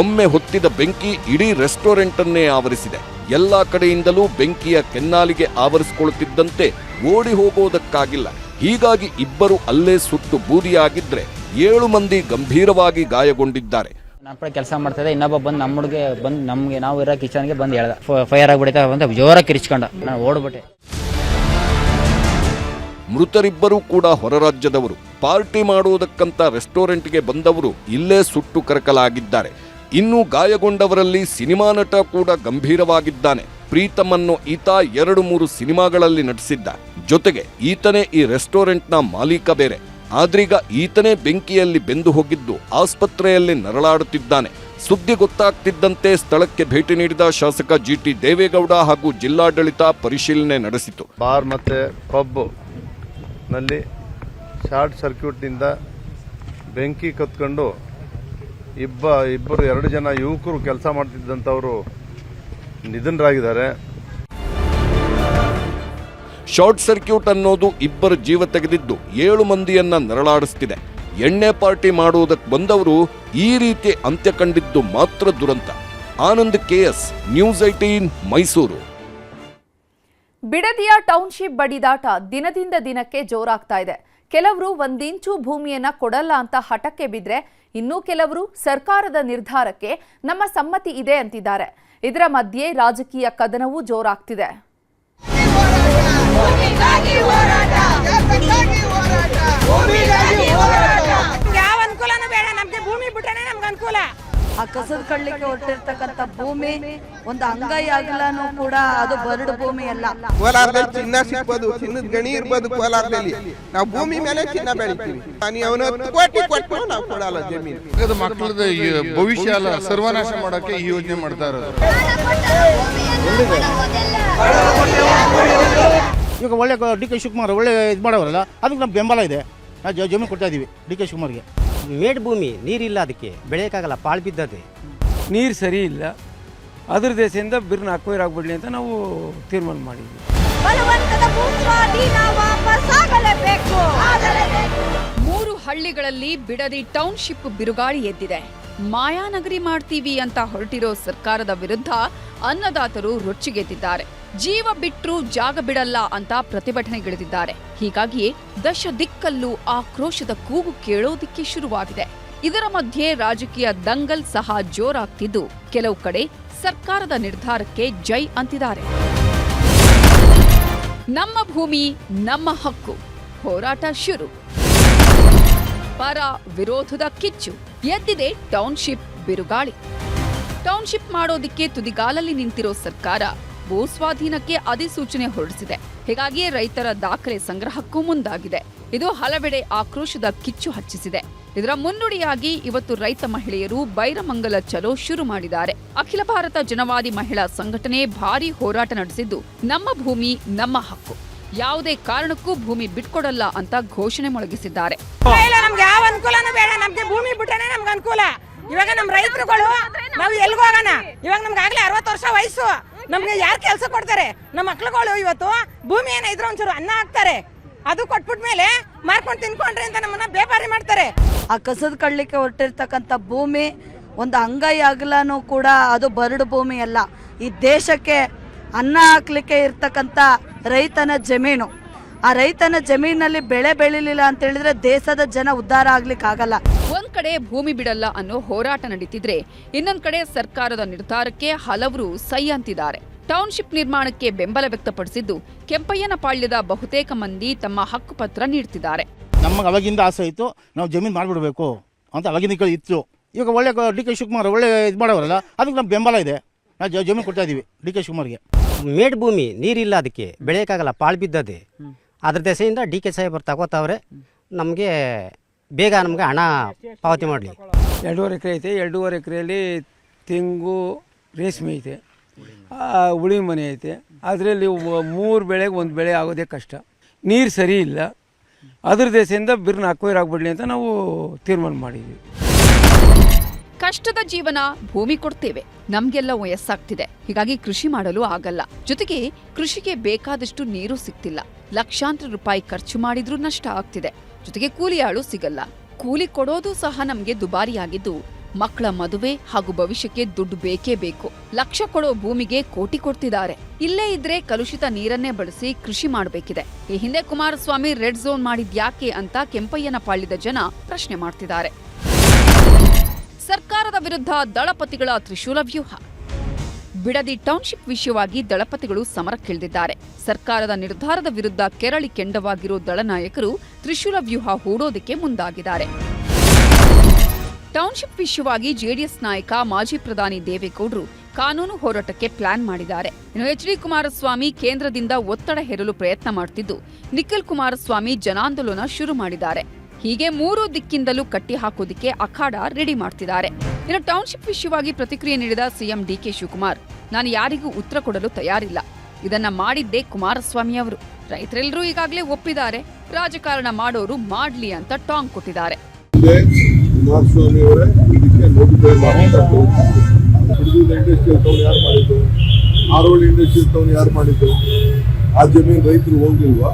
ಒಮ್ಮೆ ಹೊತ್ತಿದ ಬೆಂಕಿ ಇಡೀ ರೆಸ್ಟೋರೆಂಟ್ ಅನ್ನೇ ಆವರಿಸಿದೆ. ಎಲ್ಲಾ ಕಡೆಯಿಂದಲೂ ಬೆಂಕಿಯ ಕೆನ್ನಾಲಿಗೆ ಆವರಿಸಿಕೊಳ್ಳುತ್ತಿದ್ದಂತೆ ಓಡಿ ಹೋಗೋದಕ್ಕಾಗಿಲ್ಲ. ಹೀಗಾಗಿ ಇಬ್ಬರು ಅಲ್ಲೇ ಸುಟ್ಟು ಬೂದಿಯಾಗಿದ್ರೆ 7 ಮಂದಿ ಗಂಭೀರವಾಗಿ ಗಾಯಗೊಂಡಿದ್ದಾರೆ. ನಮ್ಮ ಕಡೆ ಕೆಲಸ ಮಾಡ್ತಾ ಇದ್ದೆ, ಇನ್ನೊಬ್ಬ ಬಂದು ನಮ್ಮುಡ್ಗೆ ಬಂದು ನಮಗೆ ನಾವು ಇರೋ ಕಿಚನ್ಗೆ ಬಂದು ಹೇಳ್ದ, ಫೈರ್ ಆಗಿಬಿಡ್ತಾ ಬಂದ ಜೋರಾಗಿ ಕಿರಿಚ್ಕೊಂಡ. ನಾನು ಓಡ್ಬಿಟ್ಟೆ. ಮೃತರಿಬ್ಬರೂ ಕೂಡ ಹೊರ ರಾಜ್ಯದವರು. ಪಾರ್ಟಿ ಮಾಡುವುದಕ್ಕಂತ ರೆಸ್ಟೋರೆಂಟ್ಗೆ ಬಂದವರು ಇಲ್ಲೇ ಸುಟ್ಟು ಕರಕಲಾಗಿದ್ದಾರೆ. ಇನ್ನು ಗಾಯಗೊಂಡವರಲ್ಲಿ ಸಿನಿಮಾ ನಟ ಕೂಡ ಗಂಭೀರವಾಗಿದ್ದಾನೆ. ಪ್ರೀತಮನ್ನು ಈತ 2-3 ಸಿನಿಮಾಗಳಲ್ಲಿ ನಟಿಸಿದ್ದ. ಜೊತೆಗೆ ಈತನೇ ಈ ರೆಸ್ಟೋರೆಂಟ್ನ ಮಾಲೀಕ ಬೇರೆ. ಆದ್ರೀಗ ಈತನೇ ಬೆಂಕಿಯಲ್ಲಿ ಬೆಂದು ಹೋಗಿದ್ದು ಆಸ್ಪತ್ರೆಯಲ್ಲಿ ನರಳಾಡುತ್ತಿದ್ದಾನೆ. ಸುದ್ದಿ ಗೊತ್ತಾಗ್ತಿದ್ದಂತೆ ಸ್ಥಳಕ್ಕೆ ಭೇಟಿ ನೀಡಿದ ಶಾಸಕ ಜಿಟಿ ದೇವೇಗೌಡ ಹಾಗೂ ಜಿಲ್ಲಾಡಳಿತ ಪರಿಶೀಲನೆ ನಡೆಸಿತು. ಬಾರ್ ಮತ್ತು ಪಬ್ ನಲ್ಲಿ ಶಾರ್ಟ್ ಸರ್ಕ್ಯೂಟ್ನಿಂದ ಬೆಂಕಿ ಕತ್ಕೊಂಡು ಎರಡು ಜನ ಯುವಕರು ಕೆಲಸ ಮಾಡ್ತಿದ್ದಂಥವರು ನಿಧನರಾಗಿದ್ದಾರೆ. ಶಾರ್ಟ್ ಸರ್ಕ್ಯೂಟ್ ಅನ್ನೋದು ಇಬ್ಬರ ಜೀವ ತೆಗೆದಿದ್ದು 7 ಮಂದಿಯನ್ನ ನರಳಾಡಿಸ್ತಿದೆ. ಎಣ್ಣೆ ಪಾರ್ಟಿ ಮಾಡುವುದಕ್ಕೆ ಬಂದವರು ಈ ರೀತಿ ಅಂತ್ಯ ಕಂಡಿದ್ದು ಮಾತ್ರ ದುರಂತ. Anand KS, news 18 Mysuru. ಬಿಡದಿಯ ಟೌನ್ಶಿಪ್ ಬಡಿದಾಟ ದಿನದಿಂದ ದಿನಕ್ಕೆ ಜೋರಾಗ್ತಾ ಇದೆ. ಕೆಲವರು 1 ಇಂಚು ಭೂಮಿಯನ್ನ ಕೊಡಲ್ಲ ಅಂತ ಹಠಕ್ಕೆ ಬಿದ್ರೆ, ಇನ್ನೂ ಕೆಲವರು ಸರ್ಕಾರದ ನಿರ್ಧಾರಕ್ಕೆ ನಮ್ಮ ಸಮ್ಮತಿ ಇದೆ ಅಂತಿದ್ದಾರೆ. ಇದರ ಮಧ್ಯೆ ರಾಜಕೀಯ ಕದನವೂ ಜೋರಾಗ್ತಿದೆ. ಯಾವ ಅನುಕೂಲನೂ ಬೇಡ, ನಮ್ಗೆ ಭೂಮಿ ಬಿಟ್ರೆ ನಮ್ಗೆ ಅನುಕೂಲ. ಆ ಕಸದ ಕಡ್ಲಿಕ್ಕೆ ಹೊರಟಿರ್ತಕ್ಕಂಥ ಭೂಮಿ ಒಂದು ಅಂಗೈ ಅಗಲನೂ ಕೂಡ ಅದು ಬರಡು ಭೂಮಿ ಅಲ್ಲ. ಕೋಲಾರದಲ್ಲಿ ಚಿನ್ನ ಸಿಗ್ಬೋದು, ಚಿನ್ನದ ಗಣಿ ಇರ್ಬೋದು ಕೋಲಾರದಲ್ಲಿ. ನಾವು ಭೂಮಿ ಮೇಲೆ ಚಿನ್ನ ಬೆಳಿತೀವಿ. ಅವನು ಕೋಟಿ ಕೊಟ್ಟು ನಾವು ಕೊಡಲ್ಲ ಜಮೀನು. ಮಕ್ಕಳದ ಭವಿಷ್ಯ ಅಲ್ಲ, ಸರ್ವನಾಶ ಮಾಡಕ್ಕೆ ಈ ಯೋಜನೆ ಮಾಡ್ತಾ ಇರೋದು. ಈಗ ಒಳ್ಳೆ ಡಿ ಕೆ ಶಿವಕುಮಾರ್ ಒಳ್ಳೆ ಇದು ಮಾಡೋರಲ್ಲ, ಅದಕ್ಕೆ ನಮ್ಗೆ ಬೆಂಬಲ ಇದೆ. ನಾವು ಜಮೀನು ಕೊಡ್ತಾ ಇದೀವಿ ಡಿ ಕೆ ಶಿವಕುಮಾರ್ಗೆ. ಮೇಡ್ ಭೂಮಿ ನೀರಿಲ್ಲ, ಅದಕ್ಕೆ ಬೆಳೆಯೋಕ್ಕಾಗಲ್ಲ, ಪಾಳು ಬಿದ್ದದೆ. ನೀರು ಸರಿ ಇಲ್ಲ, ಅದ್ರ ದೇಶದಿಂದ ಬಿರ್ನ ಅಕ್ವೈರ್ ಆಗ್ಬಿಡ್ಲಿ ಅಂತ ನಾವು ತೀರ್ಮಾನ ಮಾಡಿದ್ವಿ. 3 ಹಳ್ಳಿಗಳಲ್ಲಿ ಬಿಡದಿ ಟೌನ್ಶಿಪ್ ಬಿರುಗಾಳಿ ಎದ್ದಿದೆ. ಮಾಯಾನಗರಿ ಮಾಡ್ತೀವಿ ಅಂತ ಹೊರಟಿರೋ ಸರ್ಕಾರದ ವಿರುದ್ಧ ಅನ್ನದಾತರು ರೊಚ್ಚಿಗೆದ್ದಿದ್ದಾರೆ. ಜೀವ ಬಿಟ್ರೂ ಜಾಗ ಬಿಡಲ್ಲ ಅಂತ ಪ್ರತಿಭಟನೆಗಿಳಿದಿದ್ದಾರೆ. ಹೀಗಾಗಿಯೇ ದಶ ದಿಕ್ಕಲ್ಲೂ ಆಕ್ರೋಶದ ಕೂಗು ಕೇಳೋದಿಕ್ಕೆ ಶುರುವಾಗಿದೆ. ಇದರ ಮಧ್ಯೆ ರಾಜಕೀಯ ದಂಗಲ್ ಸಹ ಜೋರಾಗ್ತಿದ್ದು, ಕೆಲವು ಕಡೆ ಸರ್ಕಾರದ ನಿರ್ಧಾರಕ್ಕೆ ಜೈ ಅಂತಿದ್ದಾರೆ. ನಮ್ಮ ಭೂಮಿ ನಮ್ಮ ಹಕ್ಕು ಹೋರಾಟ ಶುರು. ಪರ ವಿರೋಧದ ಕಿಚ್ಚು ಎದ್ದಿದೆ ಟೌನ್ಶಿಪ್ ಬಿರುಗಾಳಿ. ಟೌನ್ಶಿಪ್ ಮಾಡೋದಿಕ್ಕೆ ತುದಿಗಾಲಲ್ಲಿ ನಿಂತಿರೋ ಸರ್ಕಾರ ಭೂಸ್ವಾಧೀನಕ್ಕೆ ಅಧಿಸೂಚನೆ ಹೊರಡಿಸಿದೆ. ಹೀಗಾಗಿಯೇ ರೈತರ ದಾಖಲೆ ಸಂಗ್ರಹಕ್ಕೂ ಮುಂದಾಗಿದೆ. ಇದು ಹಲವೆಡೆ ಆಕ್ರೋಶದ ಕಿಚ್ಚು ಹಚ್ಚಿಸಿದೆ. ಇದರ ಮುನ್ನುಡಿಯಾಗಿ ಇವತ್ತು ರೈತ ಮಹಿಳೆಯರು ಬೈರಮಂಗಲ ಚಲೋ ಶುರು ಮಾಡಿದ್ದಾರೆ. ಅಖಿಲ ಭಾರತ ಜನವಾದಿ ಮಹಿಳಾ ಸಂಘಟನೆ ಭಾರೀ ಹೋರಾಟ ನಡೆಸಿದ್ದು, ನಮ್ಮ ಭೂಮಿ ನಮ್ಮ ಹಕ್ಕು, ಯಾವುದೇ ಕಾರಣಕ್ಕೂ ಭೂಮಿ ಬಿಟ್ಕೊಡಲ್ಲ ಅಂತ ಘೋಷಣೆ ಮೊಳಗಿಸಿದ್ದಾರೆ. ನಮ್ಗೆ ಯಾವ ಅನುಕೂಲನೂ ಬೇಡ, ನಮ್ಗೆ ಭೂಮಿ ಬಿಟ್ರೆ ನಮ್ಗೆ ಅನುಕೂಲ. ಇವಾಗ ನಮ್ಮ ರೈತರುಗಳು ನಾವು ಎಲ್ಗೂ ಹೋಗೋಣ. ಇವಾಗ ನಮ್ಗೆ ಆಗ್ಲೇ 60 ವರ್ಷ ವಯಸ್ಸು, ನಮ್ಗೆ ಯಾರು ಕೆಲಸ ಕೊಡ್ತಾರೆ? ನಮ್ಮ ಮಕ್ಳುಗಳು ಇವತ್ತು ಭೂಮಿ ಏನಿದ್ರು ಒಂಚೂರು ಅನ್ನ ಹಾಕ್ತಾರೆ, ಅದು ಕೊಟ್ಬಿಟ್ಮೇಲೆ ಮಾರ್ಕೊಂಡು ತಿನ್ಕೊಂಡ್ರೆ ಅಂತ ನಮ್ಮನ್ನ ಬೇಪಾರಿ ಮಾಡ್ತಾರೆ. ಆ ಕಸದ ಕಡ್ಲಿಕ್ಕೆ ಹೊರಟಿರ್ತಕ್ಕಂಥ ಭೂಮಿ ಒಂದು ಅಂಗೈ ಅಗಲನೂ ಕೂಡ ಅದು ಬರಡು ಭೂಮಿ ಅಲ್ಲ. ಈ ದೇಶಕ್ಕೆ ಅನ್ನ ಹಾಕ್ಲಿಕ್ಕೆ ಇರ್ತಕ್ಕಂಥ ರೈತನ ಜಮೀನು. ಆ ರೈತನ ಜಮೀನಲ್ಲಿ ಬೆಳೆ ಬೆಳಿಲಿಲ್ಲ ಅಂತ ಹೇಳಿದ್ರೆ ದೇಶದ ಜನ ಉದ್ಧಾರ ಆಗ್ಲಿಕ್ಕೆ ಆಗಲ್ಲ. ಒಂದ್ ಕಡೆ ಭೂಮಿ ಬಿಡಲ್ಲ ಅನ್ನೋ ಹೋರಾಟ ನಡೀತಿದ್ರೆ, ಇನ್ನೊಂದ್ ಕಡೆ ಸರ್ಕಾರದ ನಿರ್ಧಾರಕ್ಕೆ ಹಲವರು ಸೈ ಅಂತಿದ್ದಾರೆ. ಟೌನ್ಶಿಪ್ ನಿರ್ಮಾಣಕ್ಕೆ ಬೆಂಬಲ ವ್ಯಕ್ತಪಡಿಸಿದ್ದು, ಕೆಂಪಯ್ಯನಪಾಳ್ಯದ ಬಹುತೇಕ ಮಂದಿ ತಮ್ಮ ಹಕ್ಕುಪತ್ರ ನೀಡುತ್ತಿದ್ದಾರೆ. ನಮಗೆ ಅವಾಗಿಂದ ಆಸೆ ಇತ್ತು, ನಾವು ಜಮೀನು ಮಾಡಿಬಿಡ್ಬೇಕು ಅಂತ ಅವಾಗಿಂದ ಇತ್ತು. ಈಗ ಒಳ್ಳೆ ಡಿ ಕೆ ಶಿವಕುಮಾರ್ ಒಳ್ಳೆ ಇದು ಮಾಡೋರಲ್ಲ, ಅದಕ್ಕೆ ನಮ್ಗೆ ಬೆಂಬಲ ಇದೆ. ನಾವು ಜಮೀನು ಕೊಡ್ತಾ ಇದೀವಿ ಡಿ ಕೆ ಶಿವಕುಮಾರ್ಗೆ. ಮೇಡ್ ಭೂಮಿ ನೀರಿಲ್ಲ, ಅದಕ್ಕೆ ಬೆಳೆಯೋಕ್ಕಾಗಲ್ಲ, ಪಾಳು ಬಿದ್ದದೆ. ಅದ್ರ ದೆಸೆಯಿಂದ ಡಿ ಕೆ ಸಾಹೇಬರು ತಗೋತಾವ್ರೆ. ನಮಗೆ ಬೇಗ ನಮಗೆ ಹಣ ಪಾವತಿ ಮಾಡಲಿ. 2.5 ಎಕರೆ ಐತೆ. 2.5 ಎಕರೆಯಲ್ಲಿ ತೆಂಗು, ರೇಷ್ಮೆ ಐತೆ, ಉಳಿ ಮನೆ ಐತೆ. ಅದರಲ್ಲಿ 3 ಬೆಳೆಗೆ 1 ಬೆಳೆ ಆಗೋದೇ ಕಷ್ಟ. ನೀರು ಸರಿ ಇಲ್ಲ, ಅದ್ರ ದೇಶದಿಂದ ಬಿರ್ನ ಅಕ್ವೈರ್ ಆಗ್ಬಿಡ್ಲಿ ಅಂತ ನಾವು ತೀರ್ಮಾನ ಮಾಡಿದ್ವಿ. ಕಷ್ಟದ ಜೀವನ, ಭೂಮಿ ಕೊಡ್ತೇವೆ, ನಮ್ಗೆಲ್ಲ ವಯಸ್ಸಾಗ್ತಿದೆ, ಹೀಗಾಗಿ ಕೃಷಿ ಮಾಡಲು ಆಗಲ್ಲ. ಜೊತೆಗೆ ಕೃಷಿಗೆ ಬೇಕಾದಷ್ಟು ನೀರು ಸಿಗ್ತಿಲ್ಲ. ಲಕ್ಷಾಂತರ ರೂಪಾಯಿ ಖರ್ಚು ಮಾಡಿದ್ರೂ ನಷ್ಟ ಆಗ್ತಿದೆ. ಜೊತೆಗೆ ಕೂಲಿ ಆಳು ಸಿಗಲ್ಲ. ಕೂಲಿ ಕೊಡೋದು ಸಹ ನಮ್ಗೆ ದುಬಾರಿಯಾಗಿದ್ದು, ಮಕ್ಕಳ ಮದುವೆ ಹಾಗೂ ಭವಿಷ್ಯಕ್ಕೆ ದುಡ್ಡು ಬೇಕೇ ಬೇಕು. ಲಕ್ಷ ಕೊಡೋ ಭೂಮಿಗೆ ಕೋಟಿ ಕೊಡ್ತಿದ್ದಾರೆ. ಇಲ್ಲೇ ಇದ್ರೆ ಕಲುಷಿತ ನೀರನ್ನೇ ಬಳಸಿ ಕೃಷಿ ಮಾಡಬೇಕಿದೆ. ಈ ಹಿಂದೆ ಕುಮಾರಸ್ವಾಮಿ ರೆಡ್ ಝೋನ್ ಮಾಡಿದ್ಯಾಕೆ ಅಂತ ಕೆಂಪಯ್ಯನಪಾಳ್ಯದ ಜನ ಪ್ರಶ್ನೆ ಮಾಡ್ತಿದ್ದಾರೆ. ಸರ್ಕಾರದ ವಿರುದ್ಧ ದಳಪತಿಗಳ ತ್ರಿಶೂಲ ವ್ಯೂಹ. ಬಿಡದಿ ಟೌನ್ಶಿಪ್ ವಿಷಯವಾಗಿ ದಳಪತಿಗಳು ಸಮರಕ್ಕಿಳಿದಿದ್ದಾರೆ. ಸರ್ಕಾರದ ನಿರ್ಧಾರದ ವಿರುದ್ಧ ಕೆರಳಿ ಕೆಂಡವಾಗಿರೋ ದಳನಾಯಕರು ತ್ರಿಶೂಲ ವ್ಯೂಹ ಹೂಡೋದಕ್ಕೆ ಮುಂದಾಗಿದ್ದಾರೆ. ಟೌನ್ಶಿಪ್ ವಿಷಯವಾಗಿ ಜೆಡಿಎಸ್ ನಾಯಕ ಮಾಜಿ ಪ್ರಧಾನಿ ದೇವೇಗೌಡರು ಕಾನೂನು ಹೋರಾಟಕ್ಕೆ ಪ್ಲಾನ್ ಮಾಡಿದ್ದಾರೆ. ಇನ್ನು ಎಚ್.ಡಿ. ಕುಮಾರಸ್ವಾಮಿ ಕೇಂದ್ರದಿಂದ ಒತ್ತಡ ಹೇರಲು ಪ್ರಯತ್ನ ಮಾಡುತ್ತಿದ್ದು, ನಿಖಿಲ್ ಕುಮಾರಸ್ವಾಮಿ ಜನಾಂದೋಲನ ಶುರು ಮಾಡಿದ್ದಾರೆ. ಹೀಗೆ 3 ದಿಕ್ಕಿಂದಲೂ ಕಟ್ಟಿ ಹಾಕೋದಿಕ್ಕೆ ಅಖಾಡ ರೆಡಿ ಮಾಡ್ತಿದ್ದಾರೆ. ಇನ್ನು ಟೌನ್ಶಿಪ್ ವಿಷಯವಾಗಿ ಪ್ರತಿಕ್ರಿಯೆ ನೀಡಿದ ಸಿಎಂ ಡಿಕೆ ಶಿವಕುಮಾರ್, ನಾನು ಯಾರಿಗೂ ಉತ್ತರ ಕೊಡಲು ತಯಾರಿಲ್ಲ. ಇದನ್ನ ಮಾಡಿದ್ದೇ ಕುಮಾರಸ್ವಾಮಿ ಅವರು. ರೈತರೆಲ್ಲರೂ ಈಗಾಗಲೇ ಒಪ್ಪಿದ್ದಾರೆ. ರಾಜಕಾರಣ ಮಾಡೋರು ಮಾಡ್ಲಿ ಅಂತ ಟಾಂಗ್ ಕೊಟ್ಟಿದ್ದಾರೆ. ಕುಮಾರಸ್ವಾಮಿ ಅವರೇ ಇದಕ್ಕೆ ನೋಟಿಫೈ ಮಾಡಿದ್ದು, ಇಂಡಸ್ಟ್ರಿಯಲ್ ಟೌನ್ ಯಾರು ಮಾಡಿದ್ದು, ಆರೋಳಿ ಇಂಡಸ್ಟ್ರಿಯಲ್ ಟೌನ್ ಯಾರು ಮಾಡಿದ್ದು, ಆ ಜಮೀನು ರೈತರು ಹೋಗಿಲ್ವಾ?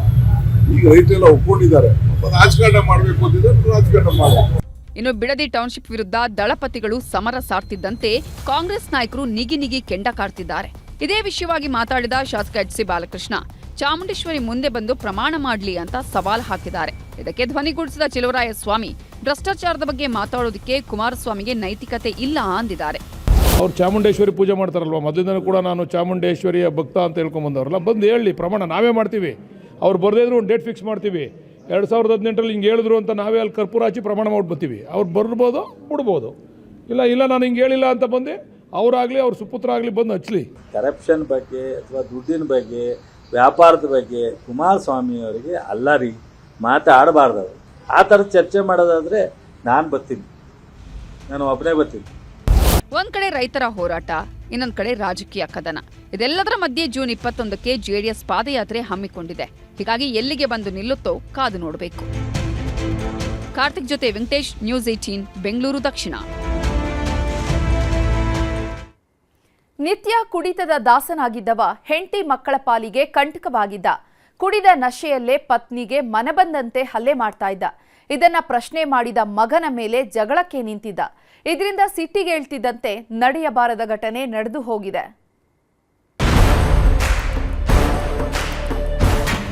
ಈಗ ರೈತರೆಲ್ಲ ಒಪ್ಕೊಂಡಿದ್ದಾರೆ. ರಾಜಕಾರಣ ಮಾಡಬೇಕು ಅಂತಿದ್ರೆ ರಾಜಕಾರಣ ಮಾಡಬೇಕು. ಇನ್ನು ಬಿಡದಿ ಟೌನ್ಶಿಪ್ ವಿರುದ್ಧ ದಳಪತಿಗಳು ಸಮರ ಸಾರ್ತಿದ್ದಂತೆ ಕಾಂಗ್ರೆಸ್ ನಾಯಕರು ನಿಗಿ ಕೆಂಡ ಕಾರ್ತಿದ್ದಾರೆ. ಇದೇ ವಿಷಯವಾಗಿ ಮಾತಾಡಿದ ಶಾಸಕ ಎಚ್.ಸಿ. ಬಾಲಕೃಷ್ಣ, ಚಾಮುಂಡೇಶ್ವರಿ ಮುಂದೆ ಬಂದು ಪ್ರಮಾಣ ಮಾಡಲಿ ಅಂತ ಸವಾಲ್ ಹಾಕಿದ್ದಾರೆ. ಇದಕ್ಕೆ ಧ್ವನಿಗೂಡಿಸಿದ ಚೆಲುವರಾಯಸ್ವಾಮಿ, ಭ್ರಷ್ಟಾಚಾರದ ಬಗ್ಗೆ ಮಾತಾಡೋದಕ್ಕೆ ಕುಮಾರಸ್ವಾಮಿಗೆ ನೈತಿಕತೆ ಇಲ್ಲ ಅಂದಿದ್ದಾರೆ. ಅವ್ರು ಚಾಮುಂಡೇಶ್ವರಿ ಪೂಜೆ ಮಾಡ್ತಾರಲ್ವ, ಮೊದಲಿಂದ ಕೂಡ ನಾನು ಚಾಮುಂಡೇಶ್ವರಿಯ ಭಕ್ತ ಅಂತ ಹೇಳ್ಕೊಂಬಂದವ್ರಲ್ಲ, ಬಂದು ಹೇಳಿ ಪ್ರಮಾಣ ನಾವೇ ಮಾಡ್ತೀವಿ. ಅವ್ರು ಬರದೇ ಇದ್ರು ಒಂದು ಡೇಟ್ ಫಿಕ್ಸ್ ಮಾಡ್ತೀವಿ. 2018ರಲ್ಲಿ ಹಿಂಗೆ ಹೇಳಿದ್ರು ಅಂತ ನಾವೇ ಅಲ್ಲಿ ಕರ್ಪೂರ ಹಚ್ಚಿ ಪ್ರಮಾಣ ಮಾಡ್ಬರ್ತೀವಿ. ಅವ್ರು ಬರ್ಬೋದು, ಬಿಡ್ಬೋದು. ಇಲ್ಲ ನಾನು ಹಿಂಗೆ ಹೇಳಿಲ್ಲ ಅಂತ ಬಂದು ಅವರಾಗಲಿ ಅವ್ರ ಸುಪುತ್ರ ಆಗಲಿ ಬಂದು ಹಚ್ಚಲಿ. ಕರಪ್ಷನ್ ಬಗ್ಗೆ ಅಥವಾ ದುಡ್ಡಿನ ಬಗ್ಗೆ, ವ್ಯಾಪಾರದ ಬಗ್ಗೆ ಕುಮಾರಸ್ವಾಮಿ ಅವರಿಗೆ ಅಲ್ಲರಿ ಮಾತಾಡಬಾರ್ದು. ಆ ಥರ ಚರ್ಚೆ ಮಾಡೋದಾದರೆ ನಾನು ಬರ್ತೀನಿ, ನಾನು ಒಬ್ಬನೇ ಬರ್ತೀನಿ. ಒಂದ್ ಕಡೆ ರೈತರ ಹೋರಾಟ, ಇನ್ನೊಂದ್ ಕಡೆ ರಾಜಕೀಯ ಕದನ. ಇದೆಲ್ಲದರ ಮಧ್ಯೆ ಜೂನ್ 21ಕ್ಕೆ ಜೆಡಿಎಸ್ ಪಾದಯಾತ್ರೆ ಹಮ್ಮಿಕೊಂಡಿದೆ. ಹೀಗಾಗಿ ಎಲ್ಲಿಗೆ ಬಂದು ನಿಲ್ಲುತ್ತೋ ಕಾದು ನೋಡಬೇಕು. ಕಾರ್ತಿಕ್ ಜೊತೆ ವೆಂಕಟೇಶ್, ನ್ಯೂಸ್ 18 ಬೆಂಗಳೂರು ದಕ್ಷಿಣ. ನಿತ್ಯ ಕುಡಿತದ ದಾಸನಾಗಿದ್ದವ ಹೆಂಡತಿ ಮಕ್ಕಳ ಪಾಲಿಗೆ ಕಂಟಕವಾಗಿದ್ದ. ಕುಡಿದ ನಶೆಯಲ್ಲೇ ಪತ್ನಿಗೆ ಮನಬಂದಂತೆ ಹಲ್ಲೆ ಮಾಡ್ತಾ ಇದ್ದ. ಇದನ್ನ ಪ್ರಶ್ನೆ ಮಾಡಿದ ಮಗನ ಮೇಲೆ ಜಗಳಕ್ಕೆ ನಿಂತಿದ್ದ. ಇದರಿಂದ ಸಿಟ್ಟಿಗೇಳ್ತಿದ್ದಂತೆ ನಡೆಯಬಾರದ ಘಟನೆ ನಡೆದು ಹೋಗಿದೆ.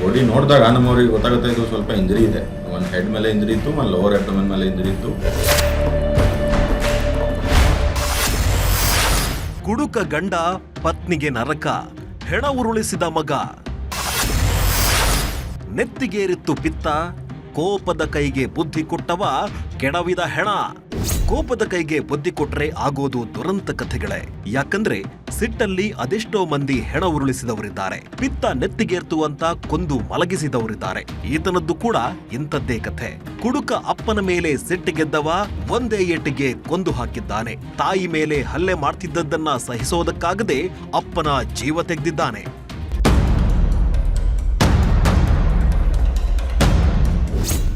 ಬಾಡಿ ನೋಡಿದಾಗ ನಮ್ಮವ್ರಿಗೆ ಗೊತ್ತಾಗುತ್ತೆ, ಇದು ಸ್ವಲ್ಪ ಇಂಜರಿ ಇದೆ. ಒಂದು ಹೆಡ್ ಮೇಲೆ ಇಂಜರಿ ಇತ್ತು, ಒಂದು ಲೋವರ್ ಅಬ್ಡಮನ್ ಮೇಲೆ ಇಂಜರಿ ಇತ್ತು. ಕುಡುಕ ಗಂಡ ಪತ್ನಿಗೆ ನರಕ, ಹೆಣ ಉರುಳಿಸಿದ ಮಗ. ನೆತ್ತಿಗೇರಿತ್ತು ಪಿತ್ತ, ಕೋಪದ ಕೈಗೆ ಬುದ್ಧಿ ಕೊಟ್ಟವ ಕೆಡವಿದ ಹೆಣ. ಕೋಪದ ಕೈಗೆ ಬುದ್ಧಿ ಕೊಟ್ರೆ ಆಗೋದು ದುರಂತ ಕಥೆಗಳೇ. ಯಾಕಂದ್ರೆ ಸಿಟ್ಟಲ್ಲಿ ಅದೆಷ್ಟೋ ಮಂದಿ ಹೆಣ ಉರುಳಿಸಿದವರಿದ್ದಾರೆ, ಪಿತ್ತ ನೆತ್ತಿಗೇರ್ತು ಅಂತ ಕೊಂದು ಮಲಗಿಸಿದವರಿದ್ದಾರೆ. ಈತನದ್ದು ಕೂಡ ಇಂಥದ್ದೇ ಕಥೆ. ಕುಡುಕ ಅಪ್ಪನ ಮೇಲೆ ಸಿಟ್ಟಿಗೆದ್ದವ ಒಂದೇ ಏಟಿಗೆ ಕೊಂದು ಹಾಕಿದ್ದಾನೆ. ತಾಯಿ ಮೇಲೆ ಹಲ್ಲೆ ಮಾಡ್ತಿದ್ದದ್ದನ್ನ ಸಹಿಸೋದಕ್ಕಾಗದೆ ಅಪ್ಪನ ಜೀವ ತೆಗೆದಿದ್ದಾನೆ.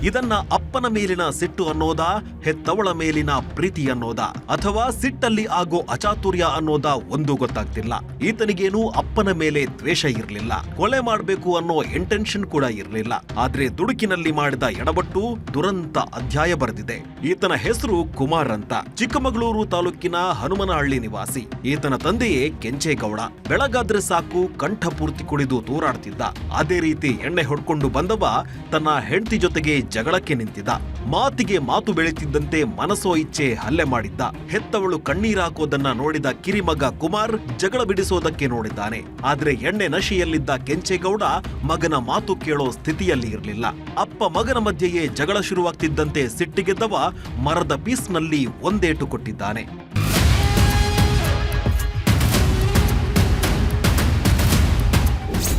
ಇದನ್ನ ಅಪ್ಪನ ಮೇಲಿನ ಸಿಟ್ಟು ಅನ್ನೋದಾ, ಹೆತ್ತವಳ ಮೇಲಿನ ಪ್ರೀತಿ ಅನ್ನೋದಾ, ಅಥವಾ ಸಿಟ್ಟಲ್ಲಿ ಆಗೋ ಅಚಾತುರ್ಯ ಅನ್ನೋದಾ ಒಂದು ಗೊತ್ತಾಗ್ತಿಲ್ಲ. ಈತನಿಗೇನು ಅಪ್ಪನ ಮೇಲೆ ದ್ವೇಷ ಇರಲಿಲ್ಲ, ಕೊಲೆ ಮಾಡಬೇಕು ಅನ್ನೋ ಇಂಟೆನ್ಷನ್ ಕೂಡ ಇರಲಿಲ್ಲ. ಆದ್ರೆ ದುಡುಕಿನಲ್ಲಿ ಮಾಡಿದ ಎಡವಟ್ಟು ದುರಂತ ಅಧ್ಯಾಯ ಬರೆದಿದೆ. ಈತನ ಹೆಸರು ಕುಮಾರ್ ಅಂತ, ಚಿಕ್ಕಮಗಳೂರು ತಾಲೂಕಿನ ಹನುಮನಹಳ್ಳಿ ನಿವಾಸಿ. ಈತನ ತಂದೆಯೇ ಕೆಂಚೇಗೌಡ. ಬೆಳಗಾದ್ರೆ ಸಾಕು ಕಂಠ ಪೂರ್ತಿ ಕುಡಿದು ತೂರಾಡ್ತಿದ್ದ. ಅದೇ ರೀತಿ ಎಣ್ಣೆ ಹೊಡ್ಕೊಂಡು ಬಂದವ ತನ್ನ ಹೆಂಡತಿ ಜೊತೆಗೆ ಜಗಳಕ್ಕೆ ನಿಂತಿದ್ದ. ಮಾತಿಗೆ ಮಾತು ಬೆಳೆತಿದ್ದಂತೆ ಮನಸೋ ಇಚ್ಛೆ ಹಲ್ಲೆ ಮಾಡಿದ್ದ. ಹೆತ್ತವಳು ಕಣ್ಣೀರಾಕೋದನ್ನ ನೋಡಿದ ಕಿರಿಮಗ ಕುಮಾರ್ ಜಗಳ ಬಿಡಿಸೋದಕ್ಕೆ ನೋಡಿದ್ದಾನೆ. ಆದ್ರೆ ಎಣ್ಣೆ ನಶೆಯಲ್ಲಿದ್ದ ಕೆಂಚೇಗೌಡ ಮಗನ ಮಾತು ಕೇಳೋ ಸ್ಥಿತಿಯಲ್ಲಿ ಇರಲಿಲ್ಲ. ಅಪ್ಪ ಮಗನ ಮಧ್ಯೆಯೇ ಜಗಳ ಶುರುವಾಗ್ತಿದ್ದಂತೆ ಸಿಟ್ಟಿಗೆದ್ದವ ಮರದ ಪೀಸ್ನಲ್ಲಿ ಒಂದೇಟು ಕೊಟ್ಟಿದ್ದಾನೆ.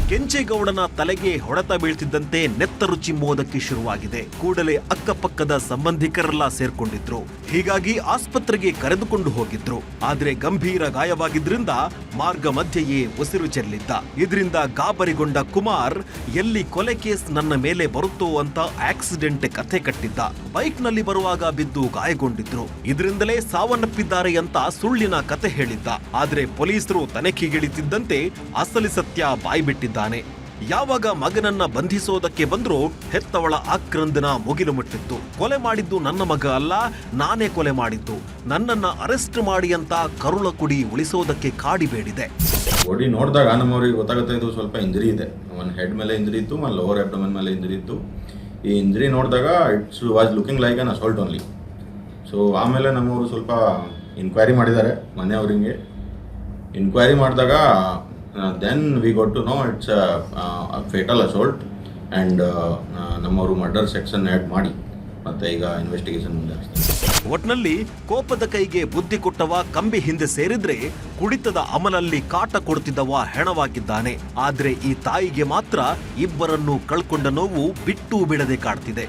ಕೆಂಚೇಗೌಡನ ತಲೆಗೆ ಹೊಡೆತ ಬೀಳ್ತಿದ್ದಂತೆ ನೆತ್ತರು ಚಿಮ್ಮುವುದಕ್ಕೆ ಶುರುವಾಗಿದೆ. ಕೂಡಲೇ ಅಕ್ಕಪಕ್ಕದ ಸಂಬಂಧಿಕರೆಲ್ಲ ಸೇರ್ಕೊಂಡಿದ್ರು. ಹೀಗಾಗಿ ಆಸ್ಪತ್ರೆಗೆ ಕರೆದುಕೊಂಡು ಹೋಗಿದ್ರು. ಆದ್ರೆ ಗಂಭೀರ ಗಾಯವಾಗಿದ್ರಿಂದ ಮಾರ್ಗ ಮಧ್ಯೆಯೇ ಉಸಿರು ಚೆಲ್ಲಿದ್ದ. ಇದರಿಂದ ಗಾಬರಿಗೊಂಡ ಕುಮಾರ್ ಎಲ್ಲಿ ಕೊಲೆ ಕೇಸ್ ನನ್ನ ಮೇಲೆ ಬರುತ್ತೋ ಅಂತ ಆಕ್ಸಿಡೆಂಟ್ ಕಥೆ ಕಟ್ಟಿದ್ದ. ಬೈಕ್ನಲ್ಲಿ ಬರುವಾಗ ಬಿದ್ದು ಗಾಯಗೊಂಡಿದ್ರು. ಇದರಿಂದಲೇ ಸಾವನ್ನಪ್ಪಿದ್ದಾರೆ ಅಂತ ಸುಳ್ಳಿನ ಕತೆ ಹೇಳಿದ್ದ. ಆದ್ರೆ ಪೊಲೀಸರು ತನಿಖೆಗಿಳಿತಿದ್ದಂತೆ ಅಸಲಿ ಸತ್ಯ ಬಾಯ್ಬಿಟ್ಟಿದ್ದಾನೆ. ಯಾವಾಗ ಮಗನನ್ನ ಬಂಧಿಸೋದಕ್ಕೆ ಬಂದ್ರೂ ಹೆತ್ತವಳ ಆಕ್ರಂದನ ಮುಗಿಲು ಮುಟ್ಟಿತ್ತು. ಕೊಲೆ ಮಾಡಿದ್ದು ನನ್ನ ಮಗ ಅಲ್ಲ, ನಾನೇ ಕೊಲೆ ಮಾಡಿದ್ದು, ನನ್ನನ್ನ ಅರೆಸ್ಟ್ ಮಾಡಿ ಅಂತ ಕರುಳ ಕುಡಿ ಉಳಿಸೋದಕ್ಕೆ ಕಾಡಿಬೇಡಿದೆ. ಬಾಡಿ ನೋಡಿದಾಗ ನಮ್ಮವ್ರಿಗೆ ಗೊತ್ತಾಗುತ್ತೆ, ಇದು ಸ್ವಲ್ಪ ಇಂಜರಿ ಇದೆ. ಒಂದು ಹೆಡ್ ಮೇಲೆ ಇಂಜರಿ ಇತ್ತು, ಒಂದು ಲೋವರ್ ಅಬ್ಡಮನ್ ಮೇಲೆ ಇಂಜರಿ ಇತ್ತು. ಈ ಇಂಜರಿ ನೋಡಿದಾಗ it's was looking like an assault only. So ಆಮೇಲೆ ನಮ್ಮವರು ಸ್ವಲ್ಪ ಇನ್ಕ್ವೈರಿ ಮಾಡಿದ್ದಾರೆ ಮನೆಯವರಿಗೆ. ಇನ್ಕ್ವೈರಿ ಮಾಡಿದಾಗ then we got to know it's a fatal assault and ನಮ್ಮವರು ಮರ್ಡರ್ ಸೆಕ್ಷನ್ ಆ್ಯಡ್ ಮಾಡಿ ಮತ್ತೆ ಈಗ ಇನ್ವೆಸ್ಟಿಗೇಷನ್ ಮುಂದೆ. ಒಟ್ನಲ್ಲಿ ಕೋಪದ ಕೈಗೆ ಬುದ್ಧಿ ಕೊಟ್ಟವ ಕಂಬಿ ಹಿಂದೆ ಸೇರಿದ್ರೆ ಕುಡಿತದ ಅಮಲಲ್ಲಿ ಕಾಟ ಕೊಡ್ತಿದ್ದವ ಹೆಣವಾಗಿದ್ದಾನೆ. ಆದ್ರೆ ಈ ತಾಯಿಗೆ ಮಾತ್ರ ಇಬ್ಬರನ್ನು ಕಳ್ಕೊಂಡ ನೋವು ಬಿಟ್ಟು ಬಿಡದೆ ಕಾಡ್ತಿದೆ.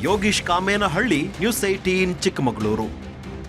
ಯೋಗೀಶ್ ಕಾಮೇನಹಳ್ಳಿ, ನ್ಯೂಸ್ 18 ಚಿಕ್ಕಮಗಳೂರು.